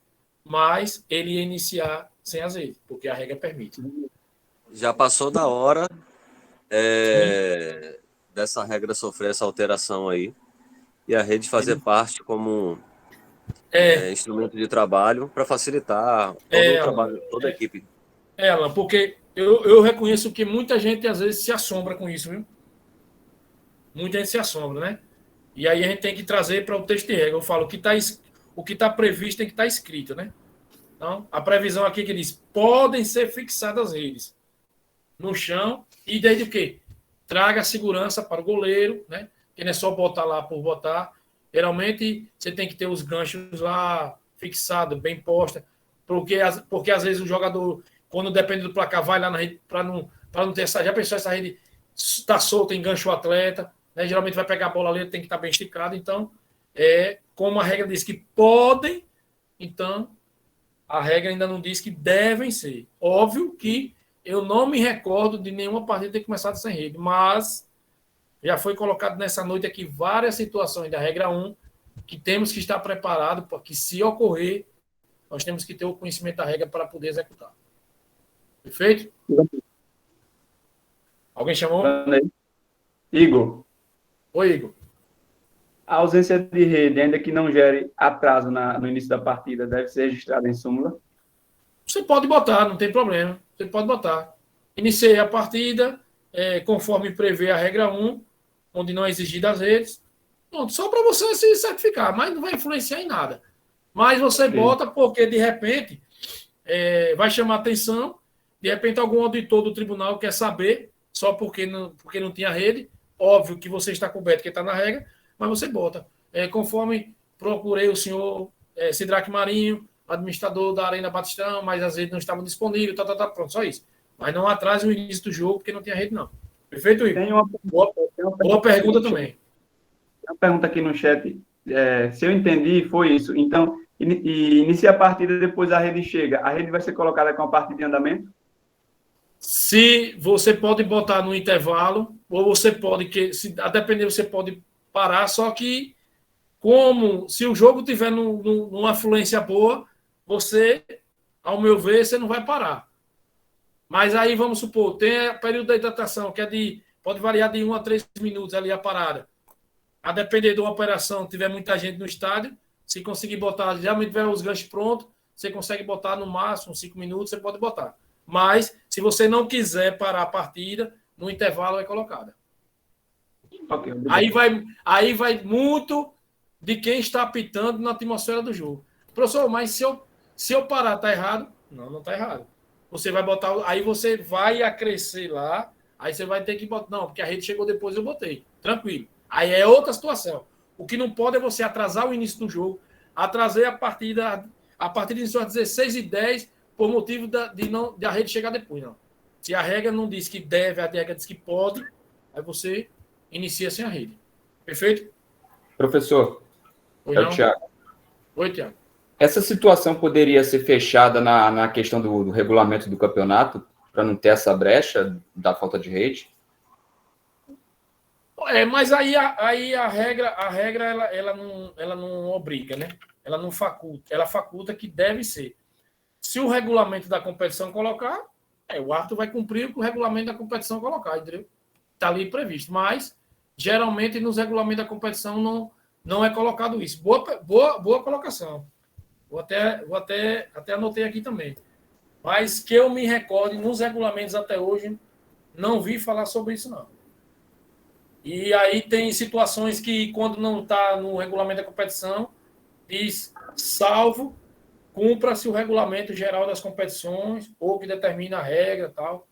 mas ele ia iniciar sem as redes, porque a regra permite. Já passou da hora dessa regra sofrer essa alteração aí, e a rede fazer parte como instrumento de trabalho para facilitar todo o trabalho, toda a equipe. Alan, porque eu reconheço que muita gente às vezes se assombra com isso, viu? Muita gente se assombra, né? E aí a gente tem que trazer para o texto de regra. Eu falo, o que está previsto tem que estar escrito, né? Então, a previsão aqui que diz, podem ser fixadas redes no chão, e desde o quê? Traga segurança para o goleiro, né? Que não é só botar lá por botar. Geralmente, você tem que ter os ganchos lá fixados, bem postos, porque às vezes o jogador, quando depende do placar, vai lá na rede para não ter essa... Já pensou, essa rede está solta, engancha o atleta, né? Geralmente vai pegar a bola ali, tem que estar bem esticado. Então, como a regra diz que podem, então a regra ainda não diz que devem ser. Óbvio que eu não me recordo de nenhuma partida ter começado sem rede, mas já foi colocado nessa noite aqui várias situações da regra 1 que temos que estar preparados para que, se ocorrer, nós temos que ter o conhecimento da regra para poder executar. Perfeito? Alguém chamou? Igor. Oi, Igor. A ausência de rede, ainda que não gere atraso no início da partida, deve ser registrada em súmula? Você pode botar, não tem problema. Você pode botar. Iniciei a partida, conforme prevê a regra 1, onde não é exigido as redes. Pronto, só para você se certificar, mas não vai influenciar em nada. Mas você bota porque, de repente, vai chamar atenção, de repente algum auditor do tribunal quer saber, só porque não tinha rede. Óbvio que você está coberto, que está na regra, mas você bota. Conforme procurei o senhor Sidraque Marinho, administrador da Arena Batistão, mas as redes não estavam disponíveis, pronto, só isso. Mas não atrase o início do jogo, porque não tinha rede, não. Perfeito, Igor? Boa pergunta também. Tem uma pergunta aqui no chat. Se eu entendi, foi isso. Então, inicia a partida, depois a rede chega. A rede vai ser colocada com a partida em andamento? Se você pode botar no intervalo, ou você pode, a depender, você pode parar, só que se o jogo tiver numa fluência boa, você, ao meu ver, você não vai parar. Mas aí, vamos supor, tem o período da hidratação, que pode variar de 1 a 3 minutos ali a parada. A depender de uma operação, tiver muita gente no estádio, se conseguir botar, geralmente tiver os ganchos prontos, você consegue botar no máximo 5 minutos, você pode botar. Mas, se você não quiser parar a partida, no intervalo é colocada. Okay, aí vai muito de quem está apitando na atmosfera do jogo. Professor, mas se eu parar, tá errado? Não tá errado. Você vai botar, aí você vai acrescer lá, aí você vai ter que botar, não, porque a rede chegou depois, eu botei. Tranquilo. Aí é outra situação. O que não pode é você atrasar o início do jogo, atrasar a partida iniciou às 16h10 por motivo de a rede chegar depois, não. Se a regra não diz que deve, a regra diz que pode, aí você inicia sem a rede. Perfeito? Professor, o Thiago. Oi, Thiago. Essa situação poderia ser fechada na questão do regulamento do campeonato, para não ter essa brecha da falta de rede? Mas aí a regra ela não obriga, né? Ela não faculta, ela faculta que deve ser. Se o regulamento da competição colocar, o árbitro vai cumprir o que o regulamento da competição colocar, entendeu? Está ali previsto. Mas, geralmente, nos regulamentos da competição não é colocado isso. Boa colocação. Vou até anotei aqui também. Mas que eu me recorde, nos regulamentos até hoje, não vi falar sobre isso, não. E aí tem situações que, quando não está no regulamento da competição, diz, salvo, cumpra-se o regulamento geral das competições, ou que determina a regra e tal.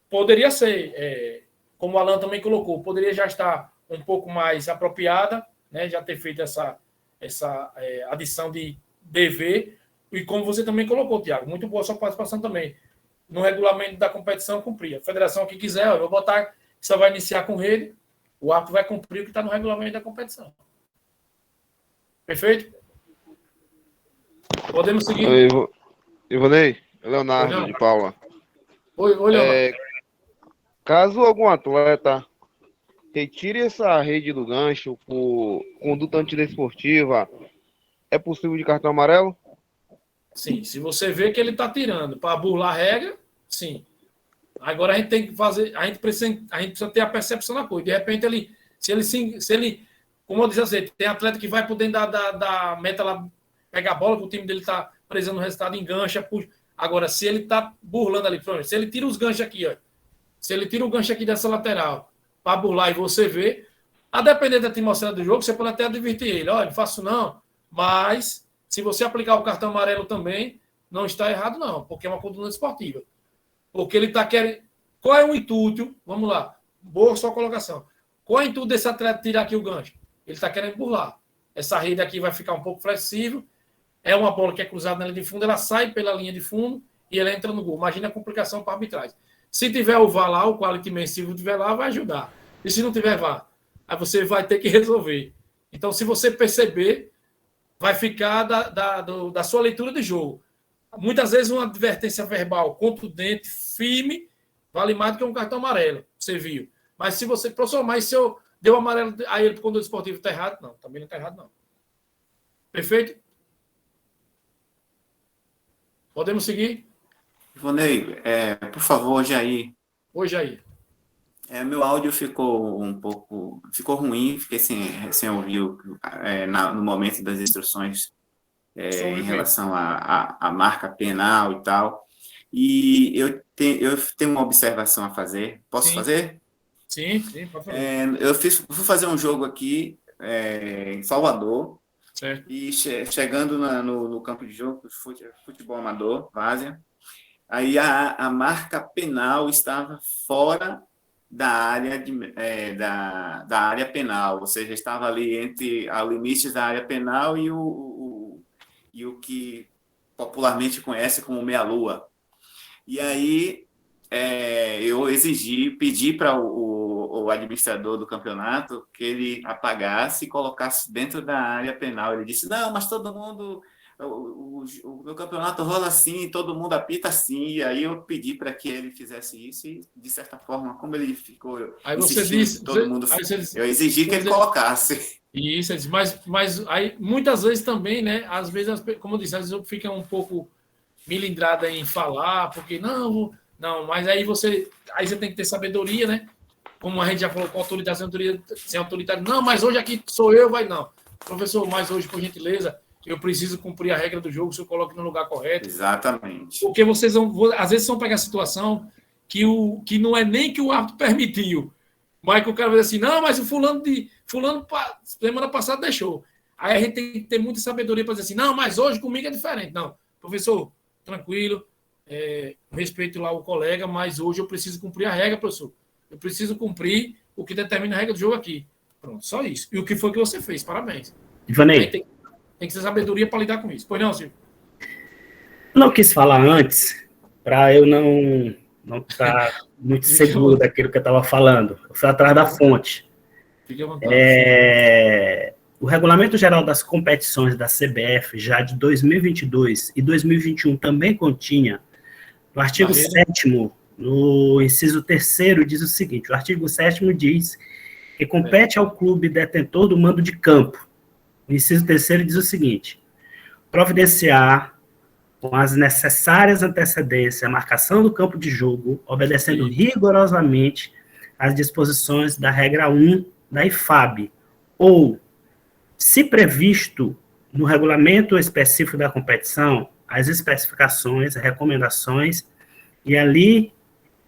Poderia ser, como o Alan também colocou, poderia já estar um pouco mais apropriada, né, já ter feito essa adição de dever, e como você também colocou, Thiago, muito boa a sua participação também. No regulamento da competição, cumprir. A federação que quiser, eu vou botar, só vai iniciar com rede, o árbitro vai cumprir o que está no regulamento da competição. Perfeito? Podemos seguir? Ivonei, Leonardo de Paula. Oi, Leonardo. Caso algum atleta retire essa rede do gancho por conduta antidesportiva, é possível de cartão amarelo? Sim, se você vê que ele está tirando para burlar a regra, sim. Agora a gente tem que fazer, a gente precisa ter a percepção da coisa. De repente, se ele, como eu disse assim, tem atleta que vai por dentro da meta lá, pega a bola, que o time dele está presando o resultado, engancha, puxa. Agora, se ele está burlando ali, se ele tira os ganchos aqui, ó, se ele tira o gancho aqui dessa lateral para burlar e você vê, a depender da atmosfera do jogo, você pode até advertir ele, olha, não faço não, mas se você aplicar o cartão amarelo também, não está errado não, porque é uma conduta esportiva. Porque ele está querendo... Qual é o intuito? Vamos lá. Boa sua colocação. Qual é o intuito desse atleta tirar aqui o gancho? Ele está querendo burlar. Essa rede aqui vai ficar um pouco flexível. É uma bola que é cruzada na linha de fundo, ela sai pela linha de fundo e ela entra no gol. Imagina a complicação para a arbitragem. Se tiver o VAR lá, o quality man, se tiver lá, vai ajudar. E se não tiver VAR, aí você vai ter que resolver. Então, se você perceber, vai ficar da sua leitura de jogo. Muitas vezes uma advertência verbal contundente, firme, vale mais do que um cartão amarelo, você viu. Mas se você... Professor, mas se eu deu amarelo a ele por conduta esportiva, está errado? Não, também não está errado, não. Perfeito? Podemos seguir? Ivonei, por favor, Jair. Oi, Jair. Meu áudio ficou ficou ruim, fiquei sem ouvir no momento das instruções em relação à marca penal e tal. E eu tenho uma observação a fazer. Posso fazer? Sim, pode fazer. Eu fui fazer um jogo aqui em Salvador. Certo. E chegando no campo de jogo, futebol amador, Várzea, aí a marca penal estava fora da área da área penal, ou seja, estava ali entre os limites da área penal e o que popularmente conhece como meia-lua. E aí eu pedi para o administrador do campeonato que ele apagasse e colocasse dentro da área penal. Ele disse, não, mas todo mundo... O campeonato rola assim, todo mundo apita assim. E aí eu pedi para que ele fizesse isso e, de certa forma, como ele ficou aí você disse, todo mundo... Eu exigi que ele colocasse. Isso, mas aí, muitas vezes também, né? Às vezes, como eu disse, às vezes fica um pouco milindrada em falar, porque não, mas aí você tem que ter sabedoria, né? Como a gente já falou, com autoridade sem autoridade. Não, mas hoje aqui sou eu, vai não. Professor, mas hoje, por gentileza, eu preciso cumprir a regra do jogo, se eu coloque no lugar correto. Exatamente. Porque vocês às vezes vão pegar a situação que não é nem que o árbitro permitiu, mas que o cara vai dizer assim, não, mas o fulano semana passada deixou. Aí a gente tem que ter muita sabedoria para dizer assim, não, mas hoje comigo é diferente. Não, professor, tranquilo, respeito lá o colega, mas hoje eu preciso cumprir a regra, professor. Eu preciso cumprir o que determina a regra do jogo aqui. Pronto, só isso. E o que foi que você fez? Parabéns. Ivanei. Tem que ter sabedoria para lidar com isso. Pois não, Silvio? Não quis falar antes, para eu não estar muito seguro daquilo que eu estava falando. Eu fui atrás da fonte. Fique à vontade. O Regulamento Geral das Competições da CBF, já de 2022 e 2021, também continha, no artigo 7º, no inciso 3º, diz o seguinte, o artigo 7º diz que compete ao clube detentor do mando de campo. O inciso 3º diz o seguinte: providenciar com as necessárias antecedências a marcação do campo de jogo, obedecendo rigorosamente às disposições da regra 1 da IFAB, ou, se previsto no regulamento específico da competição, as especificações, recomendações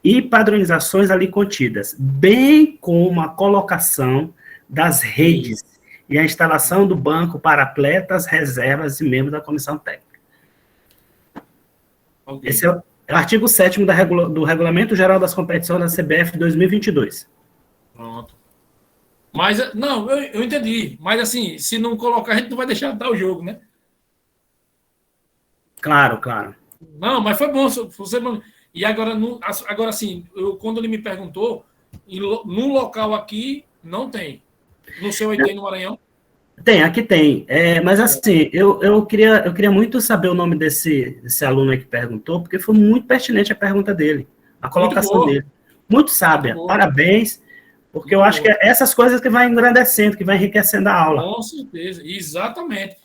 e padronizações ali contidas, bem como a colocação das redes e a instalação do banco para atletas, reservas e membros da comissão técnica. Esse é o artigo 7º do Regulamento Geral das Competições da CBF 2022. Pronto. Mas, não, eu entendi. Mas, assim, se não colocar, a gente não vai deixar de dar o jogo, né? Claro, claro. Não, mas foi bom. Você... E agora, assim, quando ele me perguntou, no local aqui, não tem. No seu aí tem no Maranhão? Tem, aqui tem. Mas, assim, eu queria muito saber o nome desse aluno aí que perguntou, porque foi muito pertinente a pergunta dele, a colocação dele. Muito sábia. Parabéns, porque eu acho que é essas coisas que vai engrandecendo, que vai enriquecendo a aula. Com certeza, exatamente.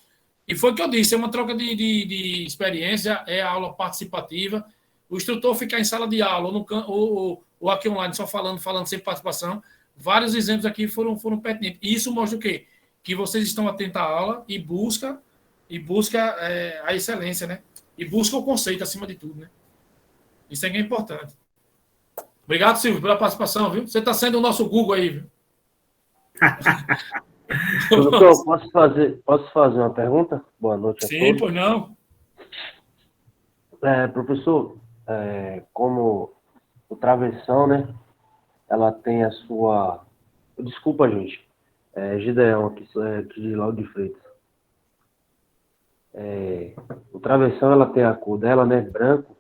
E foi o que eu disse, é uma troca de experiência, é a aula participativa. O instrutor ficar em sala de aula, ou aqui online, só falando sem participação. Vários exemplos aqui foram pertinentes. E isso mostra o quê? Que vocês estão atentos à aula e busca a excelência, né? E busca o conceito acima de tudo, né? Isso é que é importante. Obrigado, Silvio, pela participação, viu? Você está sendo o nosso Google aí, viu? Doutor, posso fazer uma pergunta? Boa noite a todos. Sim, pois não. Professor, como o travessão, né? Ela tem a sua... Desculpa, gente. Gideão, aqui de Lauro de Freitas. O travessão, ela tem a cor dela, né? Branco.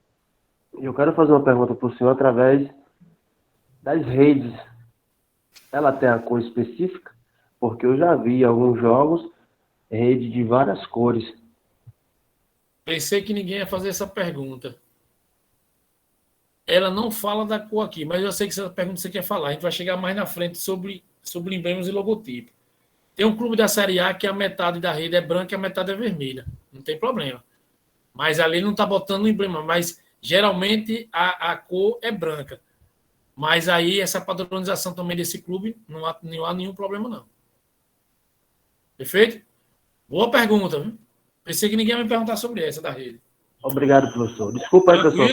E eu quero fazer uma pergunta para o senhor através das redes. Ela tem a cor específica? Porque eu já vi em alguns jogos rede de várias cores. Pensei que ninguém ia fazer essa pergunta. Ela não fala da cor aqui, mas eu sei que essa pergunta você quer falar. A gente vai chegar mais na frente sobre emblemas e logotipo. Tem um clube da Série A que a metade da rede é branca e a metade é vermelha. Não tem problema. Mas ali não está botando o emblema. Mas geralmente a cor é branca. Mas aí essa padronização também desse clube não há nenhum problema, não. Perfeito? Boa pergunta, viu? Pensei que ninguém ia me perguntar sobre essa da rede. Obrigado, professor. Desculpa aí, pessoal.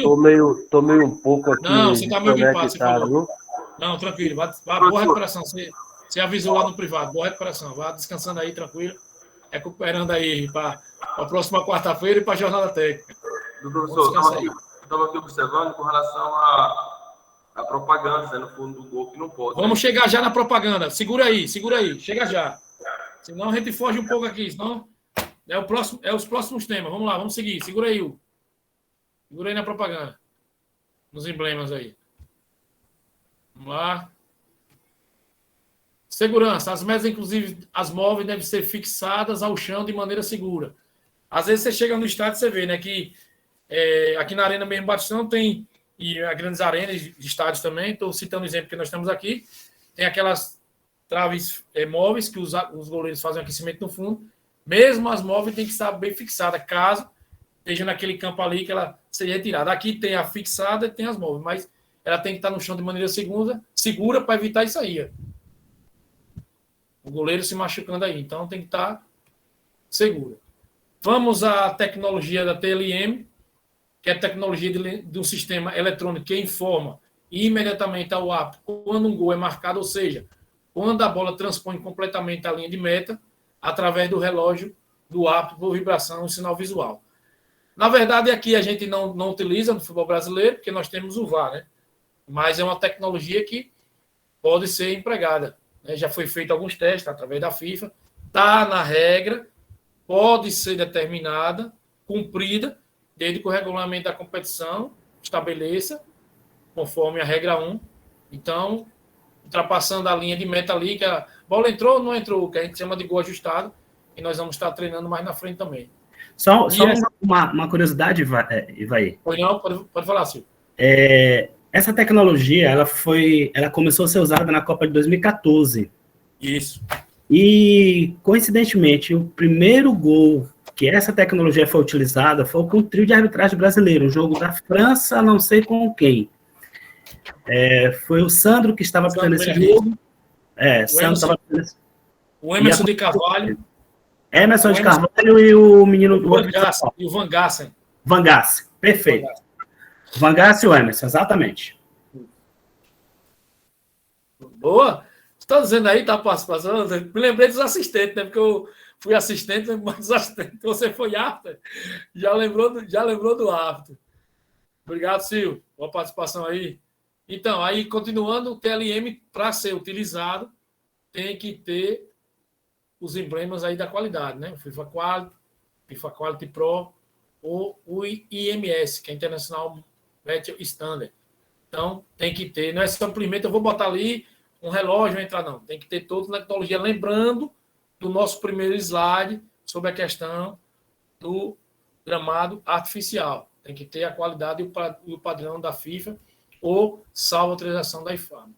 Tô meio um pouco aqui. Não, você está meio gripado, você falou. Não, tranquilo. Boa recuperação. Você avisou lá no privado. Boa recuperação. Vá descansando aí, tranquilo. Recuperando aí para a próxima quarta-feira e para a jornada técnica. Professor, eu estava aqui observando com relação a propaganda, no fundo do gol, que não pode. Vamos chegar já na propaganda. Segura aí. Chega já. Senão a gente foge um pouco aqui. Senão os próximos temas. Vamos lá, vamos seguir. Segura aí, Hugo. Segura aí na propaganda. Nos emblemas aí. Vamos lá. Segurança. As mesas, inclusive, as móveis, devem ser fixadas ao chão de maneira segura. Às vezes você chega no estádio e você vê, né, que aqui na Arena mesmo Batistão tem, e as grandes arenas de estádios também, estou citando o exemplo que nós temos aqui, tem aquelas traves móveis que os goleiros fazem aquecimento no fundo. Mesmo as móveis tem que estar bem fixadas, caso esteja naquele campo ali que ela seja retirada. Aqui tem a fixada e tem as móveis, mas ela tem que estar no chão de maneira segura para evitar isso aí. O goleiro se machucando aí. Então tem que estar segura. Vamos à tecnologia da TLM, que é a tecnologia de um sistema eletrônico que informa imediatamente ao árbitro quando um gol é marcado, ou seja, quando a bola transpõe completamente a linha de meta, através do relógio do árbitro por vibração e sinal visual. Na verdade, aqui a gente não utiliza no futebol brasileiro, porque nós temos o VAR, né? Mas é uma tecnologia que pode ser empregada. Né? Já foi feito alguns testes através da FIFA, está na regra, pode ser determinada, cumprida, desde que o regulamento da competição estabeleça, conforme a regra 1. Então, ultrapassando a linha de meta ali, que a bola entrou ou não entrou, que a gente chama de gol ajustado, e nós vamos estar treinando mais na frente também. Só uma curiosidade, Ivaí. Pode falar, Silvio. Essa tecnologia, ela começou a ser usada na Copa de 2014, Isso. E, coincidentemente, o primeiro gol que essa tecnologia foi utilizada foi com o trio de arbitragem brasileiro, um jogo da França, não sei com quem. Foi o Sandro que estava apitando esse jogo. O Emerson de Carvalho. Emerson de Carvalho e o menino do outro. E o Van Gassen. Van Gassen, perfeito. Van Gassen e o Emerson, exatamente. Boa. Você está dizendo aí, tá participação? Me lembrei dos assistentes, né? Porque eu fui assistente, mas assistente, você foi árbitro. Já lembrou do árbitro. Obrigado, Silvio. Boa participação aí. Então, aí, continuando, o TLM, para ser utilizado, tem que ter os emblemas aí da qualidade, né? O FIFA Quality Pro ou o IMS, que é International Metal Standard. Então, tem que ter, não é simplesmente eu vou botar ali um relógio entrar, não. Tem que ter toda a tecnologia, lembrando do nosso primeiro slide sobre a questão do gramado artificial. Tem que ter a qualidade e o padrão da FIFA ou salvo autorização da IFAM.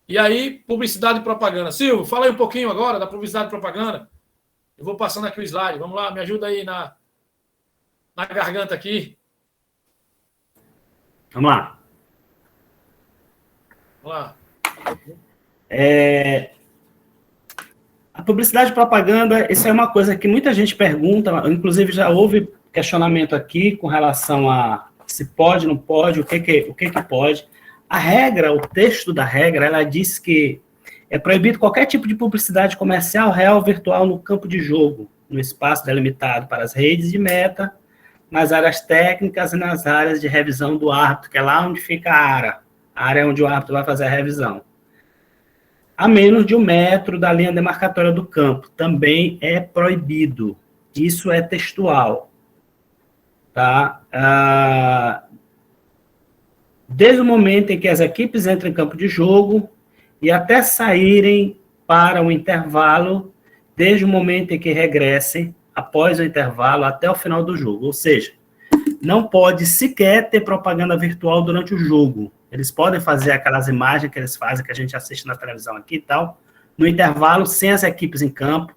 E aí, publicidade e propaganda. Silvio, fala aí um pouquinho agora da publicidade e propaganda. Eu vou passando aqui o slide. Vamos lá, me ajuda aí na garganta aqui. Vamos lá. Vamos lá. A publicidade e propaganda, isso é uma coisa que muita gente pergunta, inclusive já houve questionamento aqui com relação a se pode, não pode, o que pode. A regra, o texto da regra, ela diz que é proibido qualquer tipo de publicidade comercial, real ou virtual no campo de jogo, no espaço delimitado para as redes de meta, nas áreas técnicas e nas áreas de revisão do árbitro, que é lá onde fica a área onde o árbitro vai fazer a revisão. A menos de 1 metro da linha demarcatória do campo, também é proibido. Isso é textual. Tá? Desde o momento em que as equipes entram em campo de jogo e até saírem para o intervalo, desde o momento em que regressem, após o intervalo, até o final do jogo. Ou seja, não pode sequer ter propaganda virtual durante o jogo. Eles podem fazer aquelas imagens que eles fazem, que a gente assiste na televisão aqui e tal, no intervalo, sem as equipes em campo,